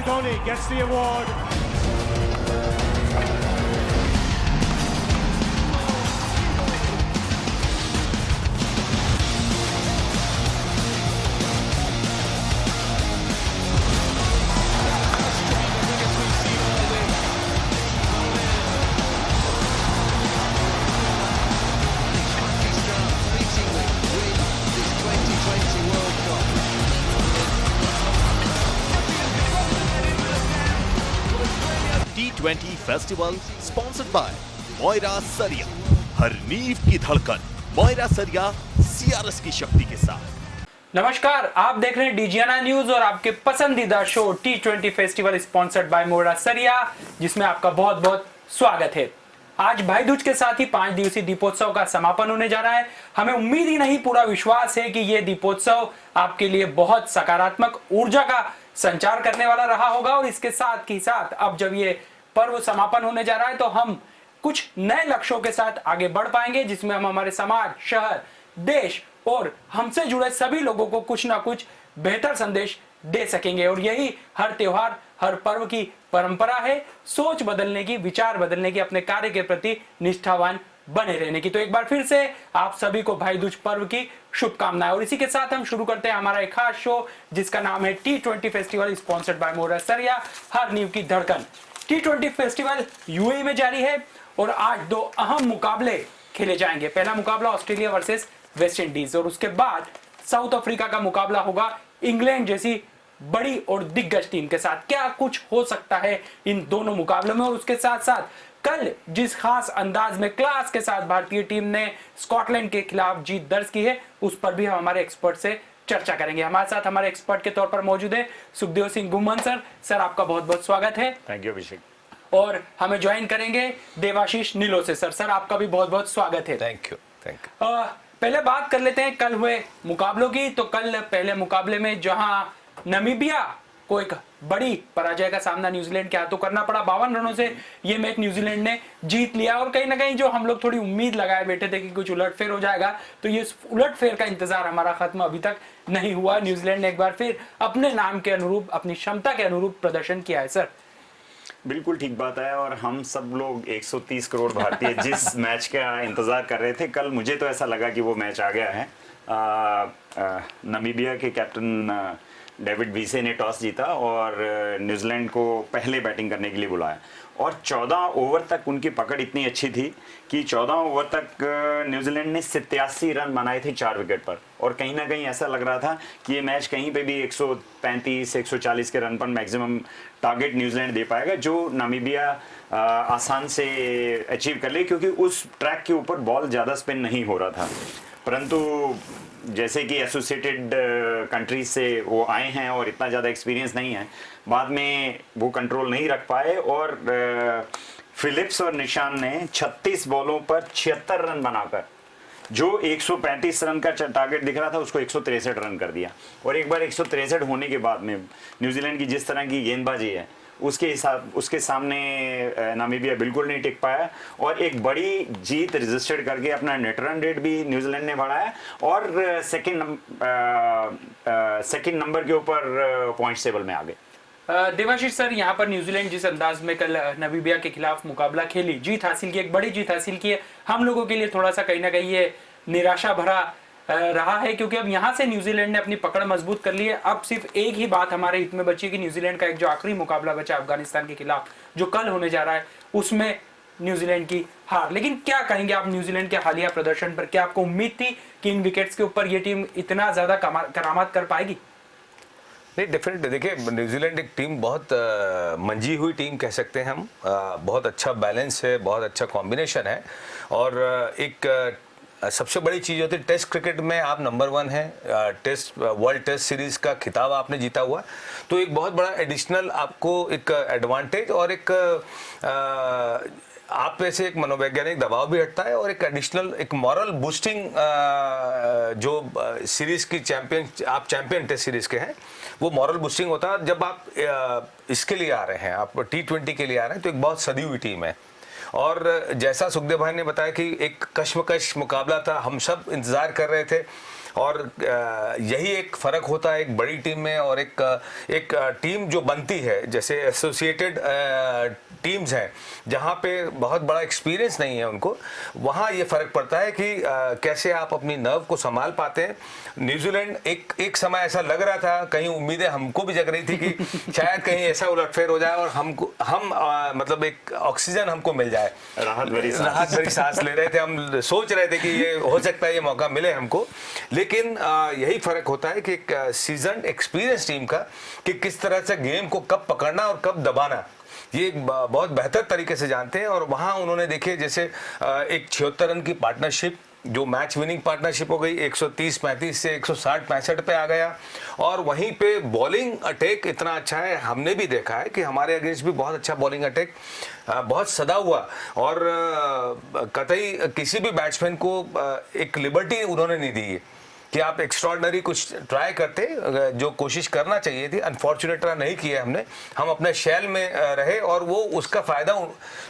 Dhoni gets the award. T20 festival sponsored by Moira Sariya. हर नींव की धड़कन मोयरा सरिया CRS की शक्ति के साथ। नमस्कार, आप देख रहे हैं DGNI न्यूज और आपके पसंदीदा show T20 festival sponsored by Moira Sariya, जिसमें आपका बहुत बहुत स्वागत है। आज भाई दूज के साथ ही 5 दिवसीय दीपोत्सव का समापन होने जा रहा है। हमें उम्मीद ही नहीं, पूरा विश्वास है कि ये दीपोत्सव आपके लिए बहुत सकारात्मक ऊर्जा का संचार करने वाला रहा होगा। और इसके साथ ही साथ अब जब ये पर्व समापन होने जा रहा है तो हम कुछ नए लक्ष्यों के साथ आगे बढ़ पाएंगे, जिसमें हम हमारे समाज, शहर, देश और हमसे जुड़े सभी लोगों को कुछ ना कुछ बेहतर संदेश दे सकेंगे। और यही हर त्योहार, हर पर्व की परंपरा है, सोच बदलने की, विचार बदलने की, अपने कार्य के प्रति निष्ठावान बने रहने की। तो एक बार फिर से आप सभी को भाई दूज पर्व की शुभकामनाएं। और इसी के साथ हम शुरू करते हैं हमारा एक खास शो, जिसका नाम है T20 festival sponsored by Moira Sariya, हर नींव की धड़कन। T20 फेस्टिवल UAE में जारी है और आज 2 अहम मुकाबले खेले जाएंगे। पहला मुकाबला ऑस्ट्रेलिया वर्सेस वेस्ट इंडीज और उसके बाद साउथ अफ्रीका का मुकाबला होगा इंग्लैंड जैसी बड़ी और दिग्गज टीम के साथ। क्या कुछ हो सकता है इन दोनों मुकाबलों में। और उसके साथ साथ कल जिस खास अंदाज में, क्लास के साथ भारतीय टीम ने स्कॉटलैंड के खिलाफ जीत दर्ज की है, उस पर भी हम हमारे एक्सपर्ट से चर्चा करेंगे। हमारे साथ हमारे एक्सपर्ट के तौर पर मौजूद है सुखदेव सिंह गुम्मन सर आपका बहुत बहुत स्वागत है। थैंक यू अभिषेक। और हमें ज्वाइन करेंगे देवाशीष नीलोसे सर आपका भी बहुत बहुत स्वागत है। Thank you. पहले बात कर लेते हैं कल हुए मुकाबलों की। तो कल पहले मुकाबले में जहां नामीबिया को एक बड़ी पराजय का सामना न्यूजीलैंड के हाथों करना पड़ा, 52 रनों से ये मैच न्यूजीलैंड ने जीत लिया। और कहीं ना कहीं जो हम लोग थोड़ी उम्मीद लगाए बैठे थे कि कुछ उलटफेर हो जाएगा, तो ये उलटफेर का इंतजार हमारा खत्म अभी तक नहीं हुआ। न्यूजीलैंड ने एक बार फिर अपने नाम के अनुरूप, अपनी क्षमता के अनुरूप प्रदर्शन किया है। सर बिल्कुल ठीक बात है। और हम सब लोग 130 करोड़ भारतीय जिस मैच का इंतजार कर रहे थे, कल मुझे तो ऐसा लगा कि वो मैच आ गया है। नामीबिया के कैप्टन डेविड वीसे ने टॉस जीता और न्यूजीलैंड को पहले बैटिंग करने के लिए बुलाया। और 14 ओवर तक उनकी पकड़ इतनी अच्छी थी कि 14 ओवर तक न्यूजीलैंड ने 87 रन बनाए थे 4 विकेट पर। और कहीं ना कहीं ऐसा लग रहा था कि ये मैच कहीं पे भी 135-140 के रन पर मैक्सिमम टारगेट न्यूजीलैंड दे पाएगा, जो नामीबिया आसान से अचीव कर ले, क्योंकि उस ट्रैक के ऊपर बॉल ज़्यादा स्पिन नहीं हो रहा था। परंतु जैसे कि एसोसिएटेड कंट्रीज से वो आए हैं और इतना ज़्यादा एक्सपीरियंस नहीं है, बाद में वो कंट्रोल नहीं रख पाए और फिलिप्स और निशान ने 36 बॉलों पर 76 रन बनाकर जो 135 रन का टारगेट दिख रहा था, उसको 163 रन कर दिया। और एक बार 163 होने के बाद में न्यूजीलैंड की जिस तरह की गेंदबाजी है, उसके सामने नामीबिया बिल्कुल नहीं टिक पाया और एक बड़ी जीत रजिस्टर्ड करके अपना नेट रन रेट भी न्यूजीलैंड ने बढ़ाया और सेकंड नंबर के ऊपर पॉइंट्स टेबल में आ गए। देवाशीष सर, यहाँ पर न्यूजीलैंड जिस अंदाज में कल नामीबिया के खिलाफ मुकाबला खेली, जीत हासिल की, एक बड़ी जीत हासिल की है, हम लोगों के लिए थोड़ा सा कहीं ना कहीं ये निराशा भरा रहा है, क्योंकि अब यहाँ से न्यूजीलैंड ने अपनी पकड़ मजबूत कर ली है। अब सिर्फ एक ही बात हमारे हित में बची कि न्यूजीलैंड का एक जो आखिरी मुकाबला बचा अफगानिस्तान के खिलाफ, जो कल होने जा रहा है, उसमें न्यूजीलैंड की हार। लेकिन क्या कहेंगे आप न्यूजीलैंड के हालिया प्रदर्शन पर? क्या आपको उम्मीद थी कि इन विकेट्स के ऊपर ये टीम इतना ज्यादा करामात कर पाएगी? नहीं, डेफिनेटली देखिए, न्यूजीलैंड एक टीम बहुत मंजी हुई टीम कह सकते हैं हम। बहुत अच्छा बैलेंस है, बहुत अच्छा कॉम्बिनेशन है। और एक सबसे बड़ी चीज़ होती है टेस्ट क्रिकेट में आप नंबर 1 हैं। वर्ल्ड टेस्ट सीरीज़ का खिताब आपने जीता हुआ, तो एक बहुत बड़ा एडिशनल आपको एक एडवांटेज और एक आप पे से एक मनोवैज्ञानिक दबाव भी हटता है और एक एडिशनल एक मॉरल बूस्टिंग जो सीरीज़ की चैंपियन टेस्ट सीरीज़ के हैं, वो मॉरल बूस्टिंग होता है जब आप इसके लिए आ रहे हैं, आप T20 के लिए आ रहे हैं। तो एक बहुत सदी हुई टीम है। और जैसा सुखदेव भाई ने बताया कि एक कश्मकश मुकाबला था, हम सब इंतज़ार कर रहे थे और यही एक फ़र्क होता है एक बड़ी टीम में और एक टीम जो बनती है, जैसे एसोसिएटेड टीम्स हैं जहाँ पे बहुत बड़ा एक्सपीरियंस नहीं है उनको, वहाँ ये फ़र्क पड़ता है कि कैसे आप अपनी नर्व को संभाल पाते हैं। न्यूजीलैंड एक समय ऐसा लग रहा था, कहीं उम्मीदें हमको भी जग रही थी कि शायद कहीं ऐसा उलटफेर हो जाए और हम मतलब एक ऑक्सीजन हमको मिल जाए, राहत भरी सांस ले रहे थे, हम सोच रहे थे कि ये हो सकता है ये मौका मिले हमको। लेकिन यही फ़र्क होता है कि एक सीजन्ड एक्सपीरियंस टीम का कि किस तरह से गेम को कब पकड़ना और कब दबाना, ये एक बहुत बेहतर तरीके से जानते हैं। और वहाँ उन्होंने देखे जैसे एक 76 रन की पार्टनरशिप जो मैच विनिंग पार्टनरशिप हो गई, 130-35 से 160-65 पे आ गया। और वहीं पे बॉलिंग अटैक इतना अच्छा है, हमने भी देखा है कि हमारे अगेंस्ट भी बहुत अच्छा बॉलिंग अटैक बहुत सदा हुआ और कतई किसी भी बैट्समैन को एक लिबर्टी उन्होंने नहीं दी कि आप एक्स्ट्रॉर्डनरी कुछ ट्राई करते, जो कोशिश करना चाहिए थी अनफॉर्चुनेट नहीं किया हमने, हम अपने शैल में रहे और वो उसका फ़ायदा।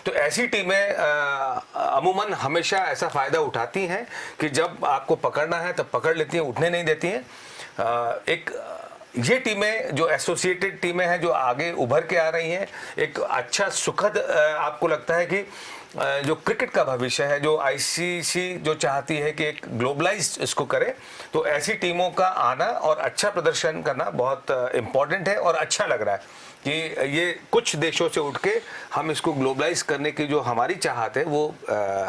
तो ऐसी टीमें अमूमन हमेशा ऐसा फ़ायदा उठाती हैं कि जब आपको पकड़ना है तब पकड़ लेती हैं, उठने नहीं देती हैं। ये टीमें जो एसोसिएटेड टीमें हैं जो आगे उभर के आ रही हैं, एक अच्छा सुखद आपको लगता है कि जो क्रिकेट का भविष्य है, जो आईसीसी जो चाहती है कि एक ग्लोबलाइज्ड इसको करे, तो ऐसी टीमों का आना और अच्छा प्रदर्शन करना बहुत इम्पोर्टेंट है। और अच्छा लग रहा है कि ये कुछ देशों से उठ के हम इसको ग्लोबलाइज करने की जो हमारी चाहत है वो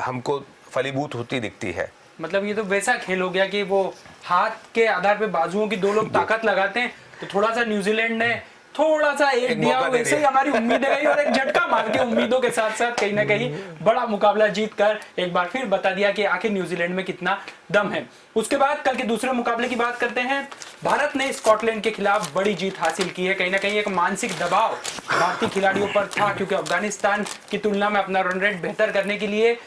हमको फलीभूत होती दिखती है। मतलब ये तो वैसा खेल हो गया कि वो हाथ के आधार पे बाजुओं की दो लोग ताकत लगाते हैं, तो थोड़ा सा न्यूजीलैंड ने थोड़ा सा एक दिया, वैसे ही हमारी उम्मीदें गई और एक झटका मार के उम्मीदों के साथ साथ कहीं ना कहीं बड़ा मुकाबला जीत कर एक बार फिर बता दिया कि आखिर न्यूजीलैंड में कितना दम है। उसके बाद कल के दूसरे मुकाबले की बात करते हैं। भारत ने स्कॉटलैंड के खिलाफ बड़ी जीत हासिल की है। कहीं ना कहीं एक मानसिक दबाव भारतीय खिलाड़ियों पर था, क्योंकि अफगानिस्तान की तुलना में अपना रन रेट बेहतर करने के लिए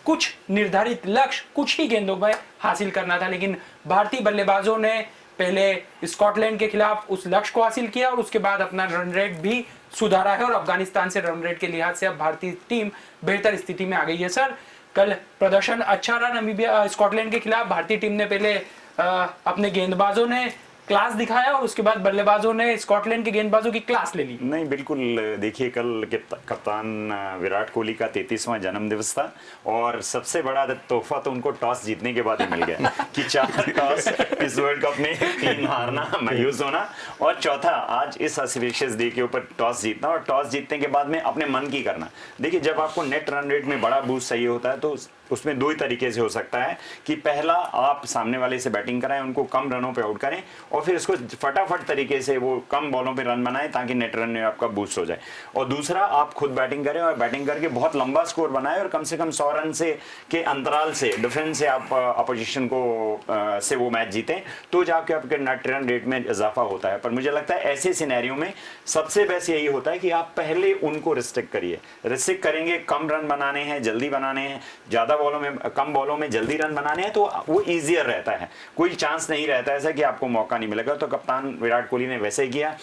कुछ निर्धारित लक्ष्य कुछ ही गेंदों में हासिल करना था, लेकिन भारतीय बल्लेबाजों ने पहले स्कॉटलैंड के खिलाफ उस लक्ष्य को हासिल किया और उसके बाद अपना रन रेट भी सुधारा है और अफगानिस्तान से रन रेट के लिहाज से अब भारतीय टीम बेहतर स्थिति में आ गई है। सर, कल प्रदर्शन अच्छा रहा नामीबिया स्कॉटलैंड के खिलाफ। भारतीय टीम ने पहले अपने गेंदबाजों ने क्लास दिखाया और उसके बाद बल्लेबाजों ने स्कॉटलैंड के गेंदबाजों की क्लास ले ली। नहीं, बिल्कुल। देखिए, कल कप्तान विराट कोहली का 33वां जन्मदिवस था और सबसे बड़ा तोहफा तो उनको टॉस जीतने के बाद ही मिल गया कि 4 टॉस इस वर्ल्ड कप में 3 हारना, मायूस होना और चौथा आज इस ऑस्ट्रेलियन डे के ऊपर टॉस जीतना और टॉस जीतने के बाद में अपने मन की करना। देखिए, जब आपको नेट रन रेट में बड़ा बूस्ट चाहिए होता है तो उसमें 2 ही तरीके से हो सकता है कि पहला आप सामने वाले से बैटिंग कराएं, उनको कम रनों पे आउट करें और फिर इसको फटाफट तरीके से वो कम बॉलों पे रन बनाएं ताकि नेट रन में आपका बूस्ट हो जाए। और दूसरा, आप खुद बैटिंग करें और बैटिंग करके बहुत लंबा स्कोर बनाएं और कम से कम 100 रन से के अंतराल से डिफरेंस से आप अपोजिशन को से वो मैच जीतें, तो जाके आपके नेट रन रेट में इजाफा होता है। पर मुझे लगता है ऐसे सिनेरियो में सबसे बेस्ट यही होता है कि आप पहले उनको रिस्ट्रिक्ट करिए। रिस्ट्रिक्ट करेंगे, कम रन बनाने हैं, जल्दी बनाने हैं, ज़्यादा बॉलों में कम बॉलों में जल्दी रन बनाने हैं, तो वो ईजियर रहता है, कोई चांस नहीं रहता ऐसा कि आपको मौका नहीं मिलेगा। तो कप्तान विराट कोहली ने वैसे ही किया,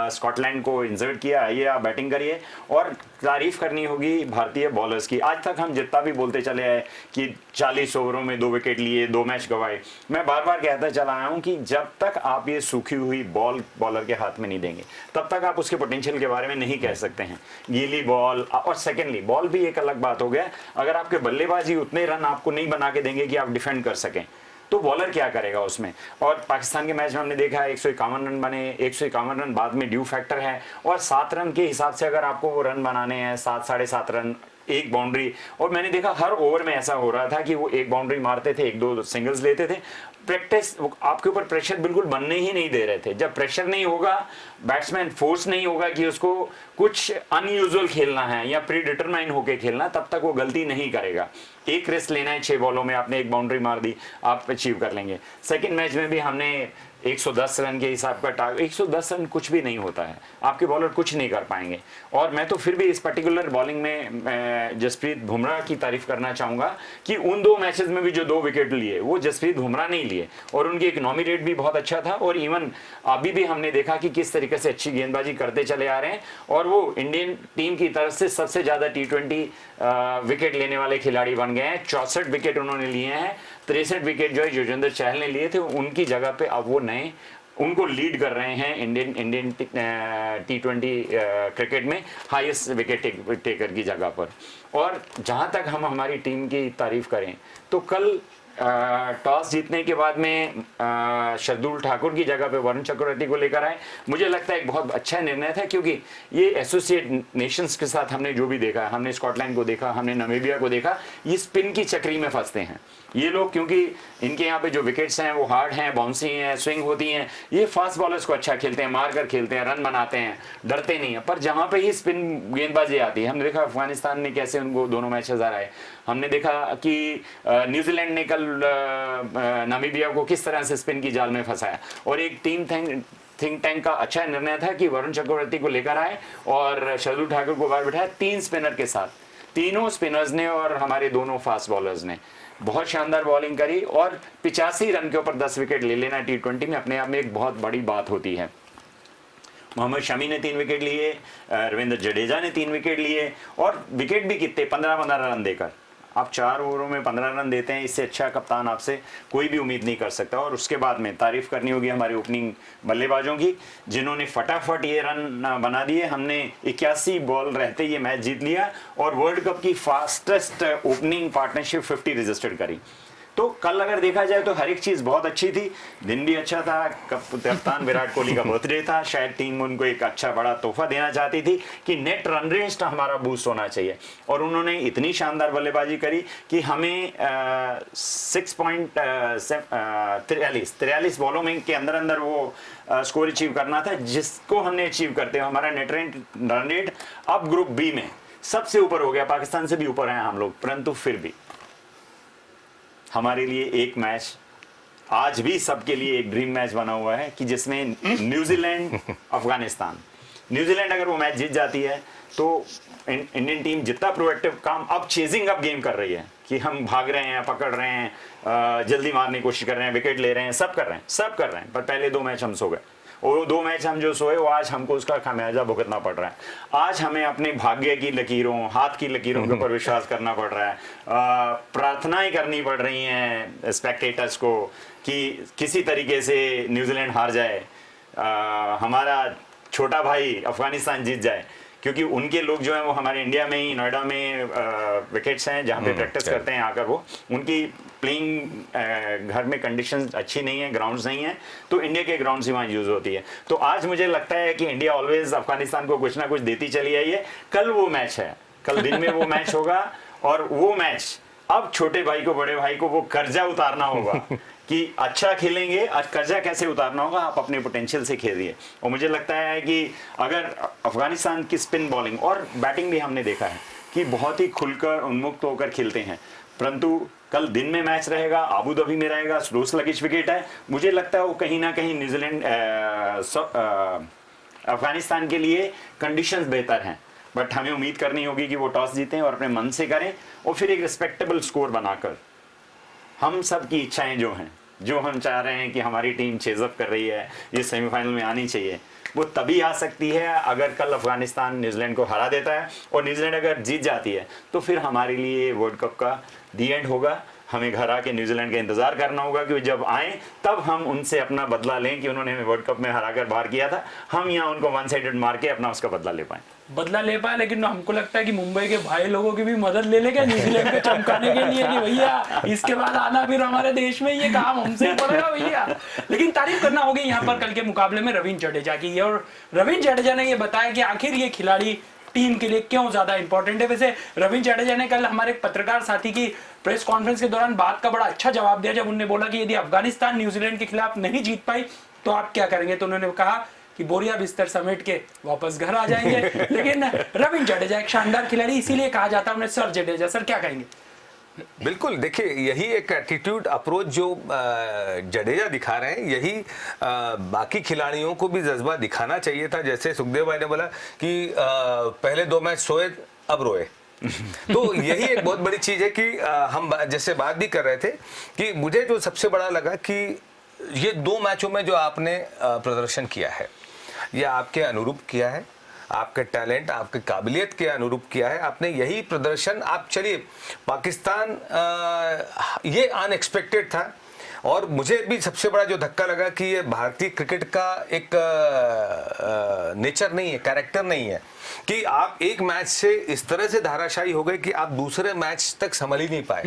स्कॉटलैंड को इंसर्ट किया, आइए आप बैटिंग करिए। और तारीफ करनी होगी भारतीय बॉलर्स की। आज तक हम जितना भी बोलते चले आए कि 40 ओवरों में 2 विकेट लिए, 2 मैच गंवाए, मैं बार बार कहता चला आया हूं कि जब तक आप ये सूखी हुई बॉल बॉलर के हाथ में नहीं देंगे तब तक आप उसके पोटेंशियल के बारे में नहीं कह सकते हैं। गीली बॉल और सेकेंडली बॉल भी एक अलग बात हो गया, अगर आपके बल्लेबाजी उतने रन आपको नहीं बना के देंगे कि आप डिफेंड कर सकें तो बॉलर क्या करेगा उसमें। और पाकिस्तान के मैच में हमने देखा है 151 रन बने, 151 रन बाद में ड्यू फैक्टर है और 7 रन के हिसाब से अगर आपको वो रन बनाने हैं, 7 साढ़े 7 रन, 1 बाउंड्री। और मैंने देखा हर ओवर में ऐसा हो रहा था कि वो 1 बाउंड्री मारते थे, 1-2 सिंगल्स लेते थे। प्रैक्टिस आपके ऊपर प्रेशर बिल्कुल बनने ही नहीं दे रहे थे। जब प्रेशर नहीं होगा, बैट्समैन फोर्स नहीं होगा कि उसको कुछ अनयूजुअल खेलना है या प्री डिटरमाइन होकर खेलना, तब तक वो गलती नहीं करेगा। एक रेस्ट लेना है 6 बॉलों में, आपने 1 बाउंड्री मार दी, आप अचीव कर लेंगे। सेकंड मैच में भी हमने 110 रन के हिसाब का टारगेट, 110 रन कुछ भी नहीं होता है, आपके बॉलर कुछ नहीं कर पाएंगे। और मैं तो फिर भी इस पर्टिकुलर बॉलिंग में जसप्रीत बुमराह की तारीफ करना चाहूंगा कि उन 2 मैचेस में भी जो 2 विकेट लिए वो जसप्रीत बुमराह नहीं लिए और उनकी इकोनॉमी रेट भी बहुत अच्छा था। और इवन अभी भी हमने देखा कि किस तरीके से अच्छी गेंदबाजी करते चले आ रहे हैं और वो इंडियन टीम की तरफ से सबसे ज्यादा T20 विकेट लेने वाले खिलाड़ी बन बन गए हैं। 64 विकेट उन्होंने लिए हैं, 63 विकेट जो है युजवेंद्र चहल ने लिए थे, उनकी जगह पे अब वो नए उनको लीड कर रहे हैं इंडियन T20 क्रिकेट में हाईएस्ट विकेट टेकर की जगह पर। और जहां तक हम हमारी टीम की तारीफ करें तो कल टॉस जीतने के बाद में शार्दुल ठाकुर की जगह पे वरुण चक्रवर्ती को लेकर आए। मुझे लगता है एक बहुत अच्छा निर्णय था, क्योंकि ये एसोसिएट नेशंस के साथ हमने जो भी देखा, हमने स्कॉटलैंड को देखा, हमने नामीबिया को देखा, ये स्पिन की चक्री में फंसते हैं ये लोग, क्योंकि इनके यहाँ पे जो विकेट्स हैं वो हार्ड हैं, बाउंसी हैं, स्विंग होती हैं। ये फास्ट बॉलर्स को अच्छा खेलते हैं, मार कर खेलते हैं, रन बनाते हैं, डरते नहीं हैं। पर जहाँ पे ही स्पिन गेंदबाजी आती है, हमने देखा अफगानिस्तान ने कैसे उनको दोनों मैच हराए। हमने देखा कि न्यूजीलैंड ने कल नामीबिया को किस तरह से स्पिन की जाल में फंसाया। और एक टीम थिंक टैंक का अच्छा निर्णय था कि वरुण चक्रवर्ती को लेकर आए और शार्दुल ठाकुर को बाहर बिठाया 3 स्पिनर के साथ। तीनों स्पिनर्स ने और हमारे दोनों फास्ट बॉलर्स ने बहुत शानदार बॉलिंग करी, और 85 रन के ऊपर 10 विकेट ले लेना T20 में अपने आप में एक बहुत बड़ी बात होती है। मोहम्मद शमी ने 3 विकेट लिए, रविंद्र जडेजा ने 3 विकेट लिए, और विकेट भी कितने 15-15 रन देकर। आप 4 ओवरों में 15 रन देते हैं, इससे अच्छा कप्तान आपसे कोई भी उम्मीद नहीं कर सकता। और उसके बाद में तारीफ करनी होगी हमारे ओपनिंग बल्लेबाजों की, जिन्होंने फटाफट ये रन बना दिए। हमने 81 बॉल रहते ये मैच जीत लिया और वर्ल्ड कप की फास्टेस्ट ओपनिंग पार्टनरशिप 50 रजिस्टर्ड करी। तो कल अगर देखा जाए तो हर एक चीज बहुत अच्छी थी। दिन भी अच्छा था, कप्तान विराट कोहली का बर्थडे था, शायद टीम उनको एक अच्छा बड़ा तोहफा देना चाहती थी कि नेट रन रेट हमारा बूस्ट होना चाहिए। और उन्होंने इतनी शानदार बल्लेबाजी करी कि हमें 43 बॉलों में के अंदर अंदर वो स्कोर अचीव करना था, जिसको हमने अचीव करते हुए हमारा नेट रन रेट अब ग्रुप बी में सबसे ऊपर हो गया। पाकिस्तान से भी ऊपर हैं हम लोग, परंतु फिर भी हमारे लिए एक मैच आज भी सबके लिए एक ड्रीम मैच बना हुआ है कि जिसमें न्यूजीलैंड अफगानिस्तान, न्यूजीलैंड अगर वो मैच जीत जाती है तो इंडियन टीम जितना प्रोएक्टिव काम अब चेजिंग अप गेम कर रही है कि हम भाग रहे हैं, पकड़ रहे हैं, जल्दी मारने की कोशिश कर रहे हैं, विकेट ले रहे हैं, सब कर रहे हैं। पर पहले 2 मैच हम सो गए, और वो 2 मैच हम जो सोए वो आज हमको उसका खामियाजा भुगतना पड़ रहा है। आज हमें अपने भाग्य की लकीरों, हाथ की लकीरों के ऊपर विश्वास करना पड़ रहा है। प्रार्थनाएं करनी पड़ रही हैं स्पेक्टेटर्स को कि किसी तरीके से न्यूजीलैंड हार जाए, हमारा छोटा भाई अफगानिस्तान जीत जाए, क्योंकि उनके लोग जो हैं वो हमारे इंडिया में ही नोएडा में विकेट्स हैं जहाँ पे प्रैक्टिस करते हैं आकर, वो उनकी प्लेइंग घर में कंडीशंस अच्छी नहीं है, ग्राउंड्स नहीं है, तो इंडिया के ग्राउंड्स ही वहाँ यूज होती है। तो आज मुझे लगता है कि इंडिया ऑलवेज अफगानिस्तान को कुछ ना कुछ देती चली आई है। कल वो मैच है, कल दिन में वो मैच होगा, और वो मैच अब छोटे भाई को, बड़े भाई को वो कर्जा उतारना होगा कि अच्छा खेलेंगे। आज कर्जा कैसे उतारना होगा, आप अपने पोटेंशियल से खेलिए। और मुझे लगता है कि अगर अफगानिस्तान की स्पिन बॉलिंग और बैटिंग भी हमने देखा है कि बहुत ही खुलकर उन्मुक्त होकर खेलते हैं, परंतु कल दिन में मैच रहेगा, आबू धाबी में रहेगा, स्लो स्लगिश विकेट है। मुझे लगता है वो कहीं ना कहीं न्यूजीलैंड अफगानिस्तान के लिए कंडीशंस बेहतर हैं, बट हमें उम्मीद करनी होगी कि वो टॉस जीतें और अपने मन से करें, और फिर एक रिस्पेक्टेबल स्कोर बनाकर हम सब की इच्छाएं जो हैं, जो हम चाह रहे हैं कि हमारी टीम चेजअप कर रही है, ये सेमीफाइनल में आनी चाहिए, वो तभी आ सकती है अगर कल अफगानिस्तान न्यूजीलैंड को हरा देता है। और न्यूजीलैंड अगर जीत जाती है तो फिर हमारे लिए वर्ल्ड कप का दी एंड होगा। हमें घर आके न्यूजीलैंड का इंतजार करना होगा कि जब आए तब हम उनसे अपना बदला लें कि उन्होंने हमें वर्ल्ड कप में हराकर बाहर किया था, हम यहाँ उनको 1 साइडेड मार के अपना उसका बदला ले पाए। लेकिन हमको लगता है कि मुंबई के भाई लोगों की भी मदद ले लेगा न्यूजीलैंड को चमकाने के लिए कि भैया इसके बाद आना फिर हमारे देश में, ये काम हमसे ही पड़ेगा भैया। लेकिन तारीफ करना होगी यहाँ पर कल के मुकाबले में रविंद्र जडेजा की, और रविंद्र जडेजा ने ये बताया कि आखिर ये खिलाड़ी टीम के लिए क्यों ज्यादा इंपॉर्टेंट है। वैसे रविंद्र जडेजा ने कल हमारे पत्रकार साथी की प्रेस कॉन्फ्रेंस के दौरान बात का बड़ा अच्छा जवाब दिया, जब उन्होंने बोला कि यदि अफगानिस्तान न्यूजीलैंड के खिलाफ नहीं जीत पाई तो आप क्या करेंगे। तो उन्होंने कहा कि बोरिया बिस्तर समेट के वापस घर आ जाएंगे। लेकिन रविंद्र जडेजा एक शानदार खिलाड़ी, इसीलिए कहा जाता है उन्हें सर जडेजा। सर क्या कहेंगे? बिल्कुल, देखिए यही एक एटीट्यूड अप्रोच जो जडेजा दिखा रहे हैं, यही बाकी खिलाड़ियों को भी जज्बा दिखाना चाहिए था। जैसे सुखदेव भाई ने बोला कि पहले 2 मैच सोए अब रोए तो यही एक बहुत बड़ी चीज है कि हम जैसे बात भी कर रहे थे कि मुझे जो सबसे बड़ा लगा कि ये 2 मैचों में जो आपने प्रदर्शन किया है, ये आपके अनुरूप किया है, आपके टैलेंट, आपके काबिलियत के अनुरूप किया है। आपने यही प्रदर्शन, आप चलिए पाकिस्तान, ये अनएक्सपेक्टेड था। और मुझे भी सबसे बड़ा जो धक्का लगा कि ये भारतीय क्रिकेट का एक नेचर नहीं है, कैरेक्टर नहीं है कि आप एक मैच से इस तरह से धाराशायी हो गए कि आप दूसरे मैच तक संभल ही नहीं पाए।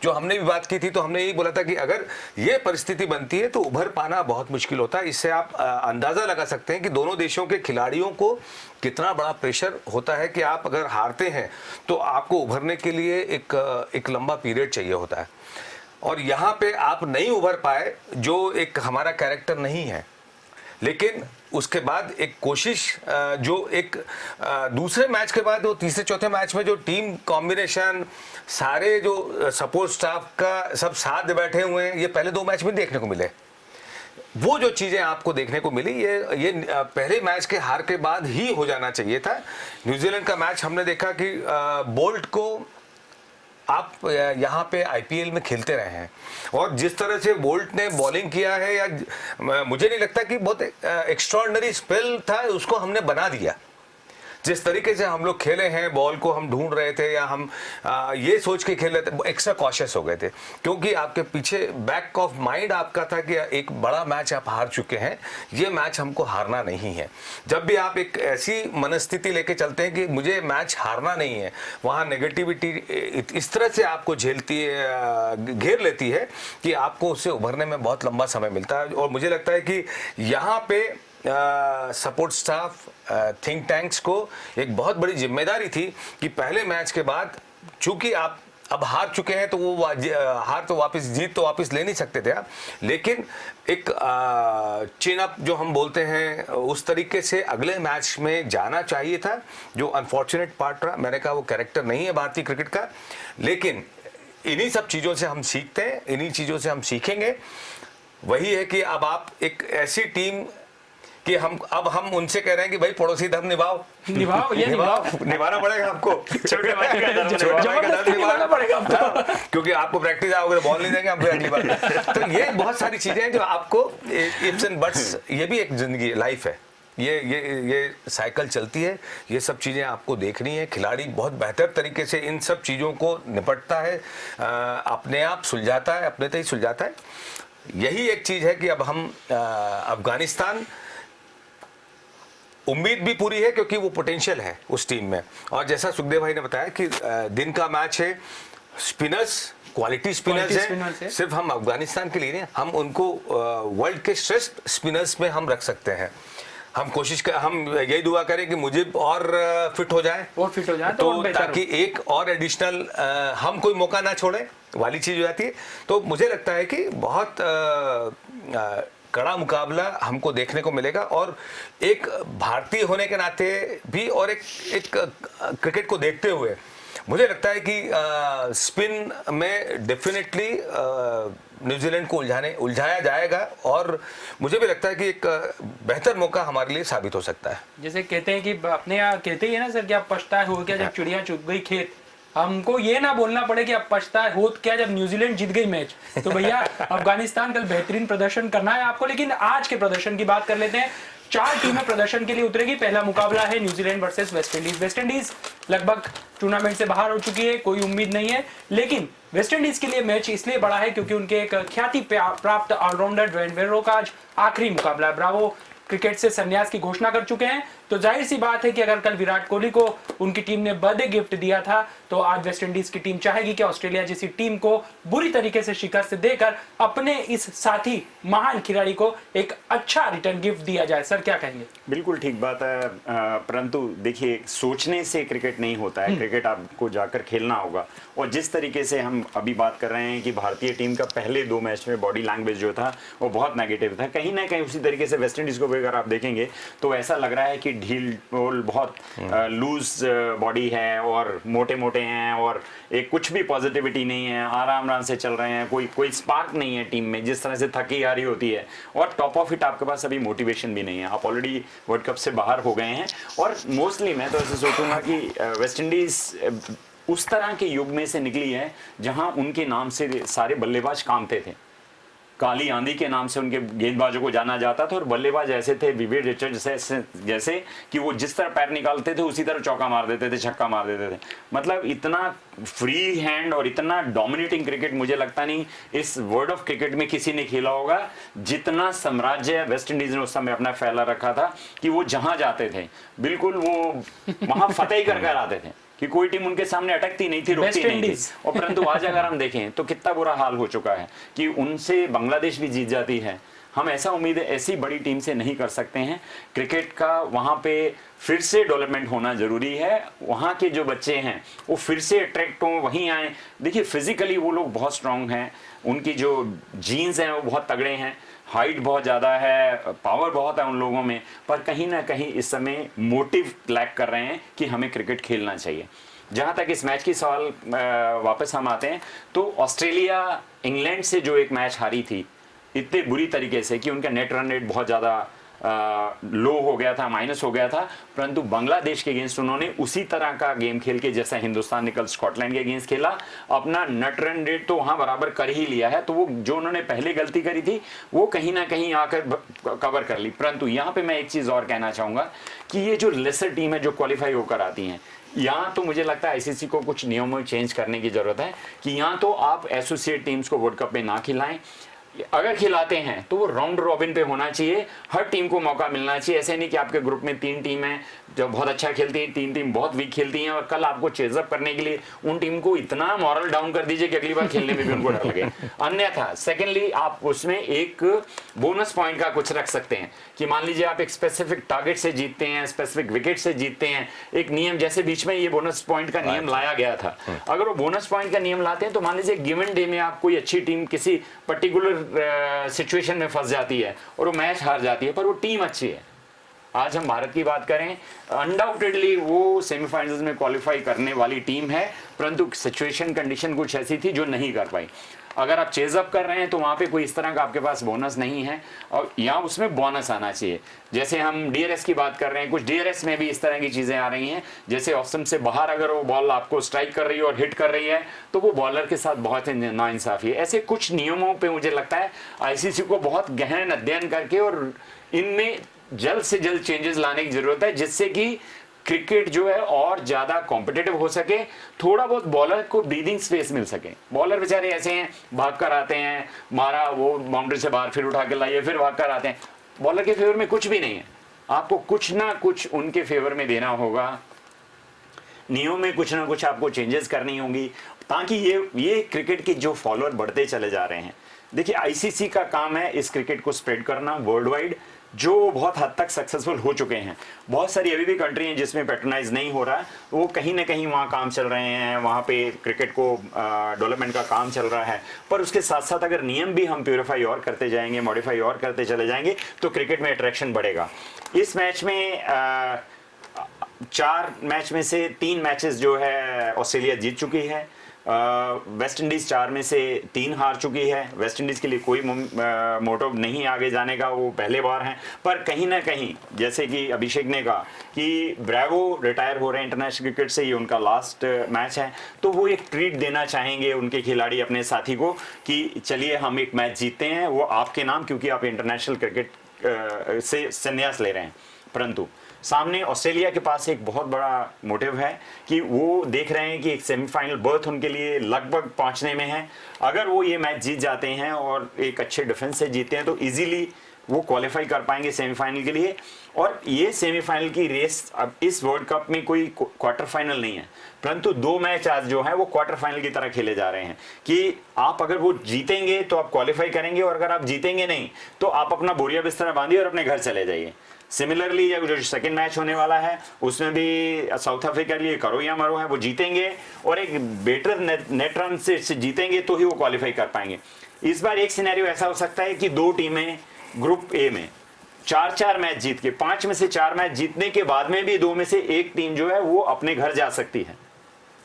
जो हमने भी बात की थी तो हमने यही बोला था कि अगर ये परिस्थिति बनती है तो उभर पाना बहुत मुश्किल होता है। इससे आप अंदाजा लगा सकते हैं कि दोनों देशों के खिलाड़ियों को कितना बड़ा प्रेशर होता है कि आप अगर हारते हैं तो आपको उभरने के लिए एक लंबा पीरियड चाहिए होता है। और यहाँ पे आप नहीं उभर पाए, जो एक हमारा कैरेक्टर नहीं है। लेकिन उसके बाद एक कोशिश, जो एक दूसरे मैच के बाद, वो तीसरे चौथे मैच में जो टीम कॉम्बिनेशन, सारे जो सपोर्ट स्टाफ का सब साथ बैठे हुए हैं, ये पहले 2 मैच में देखने को मिले। वो जो चीज़ें आपको देखने को मिली, ये पहले मैच के हार के बाद ही हो जाना चाहिए था। न्यूजीलैंड का मैच हमने देखा कि बोल्ट को आप यहाँ पे आईपीएल में खेलते रहे हैं और जिस तरह से बोल्ट ने बॉलिंग किया है, या मुझे नहीं लगता कि बहुत एक्स्ट्राऑर्डिनरी स्पेल था, उसको हमने बना दिया। जिस तरीके से हम लोग खेले हैं, बॉल को हम ढूंढ रहे थे या हम ये सोच के खेल रहे थे, एक्स्ट्रा कॉशियस हो गए थे क्योंकि आपके पीछे बैक ऑफ माइंड आपका था कि एक बड़ा मैच आप हार चुके हैं, ये मैच हमको हारना नहीं है। जब भी आप एक ऐसी मनस्थिति लेके चलते हैं कि मुझे मैच हारना नहीं है, वहाँ नेगेटिविटी इस तरह से आपको घेर लेती है कि आपको उससे उभरने में बहुत लंबा समय मिलता है। और मुझे लगता है कि यहाँ पे सपोर्ट स्टाफ, थिंक टैंक्स को एक बहुत बड़ी जिम्मेदारी थी कि पहले मैच के बाद, चूंकि आप अब हार चुके हैं तो वो हार तो वापस, जीत तो वापस ले नहीं सकते थे आप, लेकिन एक चिन अप जो हम बोलते हैं, उस तरीके से अगले मैच में जाना चाहिए था। जो अनफॉर्चुनेट पार्ट रहा, मैंने कहा वो कैरेक्टर नहीं है भारतीय क्रिकेट का, लेकिन इन्हीं सब चीज़ों से हम सीखते हैं, इन्हीं चीज़ों से हम सीखेंगे। वही है कि अब आप एक ऐसी टीम कि हम उनसे कह रहे हैं कि भाई पड़ोसी धर्म निभाना पड़ेगा आपको, छोटे भाई का धर्म निभाना पड़ेगा आपको, क्योंकि आपको प्रैक्टिस आओगे तो बॉल नहीं देंगे हम फिर अगली बार। तो ये बहुत सारी चीजें हैं जो आपको, इफ्स एंड बट्स, ये भी एक जिंदगी, लाइफ है, ये साइकिल चलती है। ये सब चीज़ें आपको देखनी है। खिलाड़ी बहुत बेहतर तरीके से इन सब चीज़ों को निपटता है, अपने आप सुलझाता है, अपने तक ही सुलझाता है। यही एक चीज़ है कि अब हम अफगानिस्तान, उम्मीद भी पूरी है क्योंकि वो पोटेंशियल है उस टीम में। और जैसा सुखदेव भाई ने बताया कि दिन का मैच है, स्पिनर्स, क्वालिटी स्पिनर्स है। सिर्फ हम अफगानिस्तान के लिए नहीं, हम उनको वर्ल्ड के श्रेष्ठ स्पिनर्स में हम रख सकते हैं। हम हम यही दुआ करें कि मुझे और फिट हो जाए तो ताकि एक और एडिशनल हम कोई मौका ना छोड़े वाली चीज हो जाती है। तो मुझे लगता है कि बहुत कड़ा मुकाबला हमको देखने को मिलेगा। और एक भारतीय होने के नाते भी और एक क्रिकेट को देखते हुए मुझे लगता है कि स्पिन में डेफिनेटली न्यूजीलैंड को उलझाया जाएगा और मुझे भी लगता है कि एक बेहतर मौका हमारे लिए साबित हो सकता है। जैसे कहते हैं कि अपने यहाँ कहते ही है ना सर, क्या पछताए हो क्या जब चिड़िया चुग गई खेत। हमको ये ना बोलना पड़े कि अब पछताए हो क्या जब न्यूजीलैंड जीत गई मैच। तो भैया अफगानिस्तान कल बेहतरीन प्रदर्शन करना है आपको, लेकिन आज के प्रदर्शन की बात कर लेते हैं। 4 टीमें प्रदर्शन के लिए उतरेगी। पहला मुकाबला है New Zealand versus West Indies. West Indies लगभग टूर्नामेंट से बाहर हो चुकी है, कोई उम्मीद नहीं है, लेकिन वेस्ट इंडीज के लिए मैच इसलिए बड़ा है क्योंकि उनके एक ख्याति प्राप्त ऑलराउंडर ड्वेन ब्रावो का आज आखिरी मुकाबला है। ब्रावो क्रिकेट से संन्यास की घोषणा कर चुके हैं, तो जाहिर सी बात है कि अगर कल विराट कोहली को उनकी टीम ने बर्थडे गिफ्ट दिया था तो आज वेस्ट इंडीज की टीम चाहेगी कि ऑस्ट्रेलिया जैसी टीम को बुरी तरीके से शिकस्त देकर अपने इस साथी महान खिलाड़ी को एक अच्छा रिटर्न गिफ्ट दिया जाए। सर क्या कहेंगे? बिल्कुल ठीक बात है, परंतु देखिए सोचने से क्रिकेट नहीं होता है, क्रिकेट आपको जाकर खेलना होगा। और जिस तरीके से हम अभी बात कर रहे हैं कि भारतीय टीम का पहले 2 मैच में बॉडी लैंग्वेज जो था वो बहुत नेगेटिव था, कहीं ना कहीं उसी तरीके से वेस्ट इंडीज को भी अगर आप देखेंगे तो ऐसा लग रहा है कि ढील ढोल, बहुत लूज बॉडी है और मोटे मोटे हैं और एक कुछ भी पॉजिटिविटी नहीं है, आराम से चल रहे हैं, कोई स्पार्क नहीं है टीम में, जिस तरह से थकी हारी होती है। और टॉप ऑफ इट आपके पास अभी मोटिवेशन भी नहीं है, आप ऑलरेडी वर्ल्ड कप से बाहर हो गए हैं। और मोस्टली मैं तो ऐसे सोचूंगा कि वेस्ट इंडीज उस तरह के युग में से निकली है जहां उनके नाम से सारे बल्लेबाज कामते थे। काली आंधी के नाम से उनके गेंदबाजों को जाना जाता था, और बल्लेबाज ऐसे थे विवेक रिचर्ड जैसे कि वो जिस तरह पैर निकालते थे उसी तरह चौका मार देते थे, छक्का मार देते थे। मतलब इतना फ्री हैंड और इतना डोमिनेटिंग क्रिकेट मुझे लगता नहीं इस वर्ल्ड ऑफ क्रिकेट में किसी ने खेला होगा। जितना साम्राज्य वेस्ट इंडीज ने उस समय अपना फैला रखा था कि वो जहां जाते थे बिल्कुल वो वहां फतेह ही कर आते थे कि कोई टीम उनके सामने अटकती नहीं थी, रुकती नहीं थी। और परंतु आज अगर हम देखें तो कितना बुरा हाल हो चुका है कि उनसे बांग्लादेश भी जीत जाती है। हम ऐसा उम्मीद है ऐसी बड़ी टीम से नहीं कर सकते हैं। क्रिकेट का वहां पे फिर से डेवलपमेंट होना जरूरी है। वहां के जो बच्चे हैं वो फिर से अट्रैक्ट हों, वहीं आए। देखिए फिजिकली वो लोग बहुत स्ट्रांग हैं, उनकी जो जीन्स हैं वो बहुत तगड़े हैं, हाइट बहुत ज़्यादा है, पावर बहुत है उन लोगों में, पर कहीं ना कहीं इस समय मोटिव लैक कर रहे हैं कि हमें क्रिकेट खेलना चाहिए। जहाँ तक इस मैच की सवाल वापस हम आते हैं तो ऑस्ट्रेलिया इंग्लैंड से जो एक मैच हारी थी इतने बुरी तरीके से कि उनका नेट रन रेट बहुत ज़्यादा लो हो गया था, माइनस हो गया था, परंतु बांग्लादेश के अगेंस्ट उन्होंने उसी तरह का गेम खेल के जैसा हिंदुस्तान ने कल स्कॉटलैंड के अगेंस्ट खेला, अपना नेट रन रेट तो वहां बराबर कर ही लिया है। तो वो जो उन्होंने पहले गलती करी थी वो कहीं ना कहीं आकर कवर कर ली। परंतु यहाँ पे मैं एक चीज और कहना चाहूंगा कि ये जो लेसर टीम है जो क्वालिफाई होकर आती हैं, यहाँ तो मुझे लगता है आईसीसी को कुछ नियमों में चेंज करने की जरूरत है कि यहाँ तो आप एसोसिएट टीम्स को वर्ल्ड कप में ना खिलाएं, अगर खिलाते हैं तो वो राउंड रॉबिन पे होना चाहिए, हर टीम को मौका मिलना चाहिए। ऐसे नहीं कि आपके ग्रुप में 3 टीम है जो बहुत अच्छा खेलती हैं, 3 टीम बहुत वीक खेलती हैं, और कल आपको चेजअप करने के लिए उन टीम को इतना मॉरल डाउन कर दीजिए कि अगली बार खेलने में भी उनको डर लगे। अन्यथा सेकेंडली आप उसमें एक बोनस पॉइंट का कुछ रख सकते हैं कि मान लीजिए आप एक स्पेसिफिक टारगेट से जीतते हैं, स्पेसिफिक विकेट से जीतते हैं, एक नियम जैसे बीच में ये बोनस पॉइंट का नियम लाया गया था, अगर वो बोनस पॉइंट का नियम लाते हैं तो मान लीजिए गिवन डे में आप कोई अच्छी टीम किसी पर्टिकुलर सिचुएशन में फंस जाती है और वो मैच हार जाती है, पर वो टीम अच्छी है। आज हम भारत की बात करें, अनडाउटेडली वो सेमीफाइनल्स में क्वालिफाई करने वाली टीम है, परंतु सिचुएशन कंडीशन कुछ ऐसी थी जो नहीं कर पाई। अगर आप चेजअप कर रहे हैं तो वहां पे कोई इस तरह का आपके पास बोनस नहीं है, और यहाँ उसमें बोनस आना चाहिए। जैसे हम डीआरएस की बात कर रहे हैं, कुछ डीआरएस में भी इस तरह की चीजें आ रही हैं, जैसे ऑप्शन से बाहर अगर वो बॉल आपको स्ट्राइक कर रही है और हिट कर रही है तो वो बॉलर के साथ बहुत नाइंसाफी है। ऐसे कुछ नियमों पे मुझे लगता है आईसीसी को बहुत गहन अध्ययन करके और इनमें जल्द से जल्द चेंजेस लाने की जरूरत है, जिससे कि क्रिकेट जो है और ज्यादा कॉम्पिटिटिव हो सके, थोड़ा बहुत बॉलर को ब्रीदिंग स्पेस मिल सके। बॉलर बेचारे ऐसे हैं, भाग कर आते हैं, मारा वो बाउंड्री से बाहर, फिर उठा के लाइए, फिर भाग कर आते हैं। बॉलर के फेवर में कुछ भी नहीं है, आपको कुछ ना कुछ उनके फेवर में देना होगा, नियमों में कुछ ना कुछ आपको चेंजेस करनी होंगी, ताकि ये क्रिकेट के जो फॉलोअर बढ़ते चले जा रहे हैं। देखिए आईसीसी का काम है इस क्रिकेट को स्प्रेड करना वर्ल्ड वाइड, जो बहुत हद तक सक्सेसफुल हो चुके हैं। बहुत सारी अभी भी कंट्री हैं जिसमें पैट्रोनाइज नहीं हो रहा है, वो कहीं ना कहीं वहाँ काम चल रहे हैं, वहाँ पे क्रिकेट को डेवलपमेंट का काम चल रहा है। पर उसके साथ साथ अगर नियम भी हम प्योरीफाई और करते जाएंगे, मॉडिफाई और करते चले जाएंगे तो क्रिकेट में अट्रैक्शन बढ़ेगा। इस मैच में 4 मैच में से 3 मैचेस जो है ऑस्ट्रेलिया जीत चुकी है, वेस्ट इंडीज 4 में से 3 हार चुकी है। वेस्ट इंडीज के लिए कोई मोटिव नहीं आगे जाने का, वो पहले बार हैं। पर कहीं ना कहीं जैसे कि अभिषेक ने कहा कि ब्रावो रिटायर हो रहे हैं इंटरनेशनल क्रिकेट से, ये उनका लास्ट मैच है, तो वो एक ट्रीट देना चाहेंगे उनके खिलाड़ी अपने साथी को कि चलिए हम एक मैच जीतते हैं वो आपके नाम, क्योंकि आप इंटरनेशनल क्रिकेट से संन्यास ले रहे हैं। परंतु सामने ऑस्ट्रेलिया के पास एक बहुत बड़ा मोटिव है कि वो देख रहे हैं कि एक सेमीफाइनल बर्थ उनके लिए लगभग पहुंचने में है। अगर वो ये मैच जीत जाते हैं और एक अच्छे डिफेंस से जीते हैं तो इजीली वो क्वालिफाई कर पाएंगे सेमीफाइनल के लिए। और ये सेमीफाइनल की रेस अब इस वर्ल्ड कप में कोई क्वार्टर फाइनल नहीं है, परंतु 2 मैच आज जो है वो क्वार्टर फाइनल की तरह खेले जा रहे हैं कि आप अगर वो जीतेंगे तो आप क्वालिफाई करेंगे, और अगर आप जीतेंगे नहीं तो आप अपना बोरिया बिस्तर बांधिए और अपने घर चले जाइए। सिमिलरली जो सेकंड मैच होने वाला है उसमें भी साउथ अफ्रीका के लिए करो या मरो है, वो जीतेंगे और एक बेटर नेट रन से जीतेंगे तो ही वो क्वालिफाई कर पाएंगे। इस बार एक सिनेरियो ऐसा हो सकता है कि 2 टीमें ग्रुप ए में 4-4 मैच जीत के, 5 में से 4 मैच जीतने के बाद में भी 2 में से एक टीम जो है वो अपने घर जा सकती है।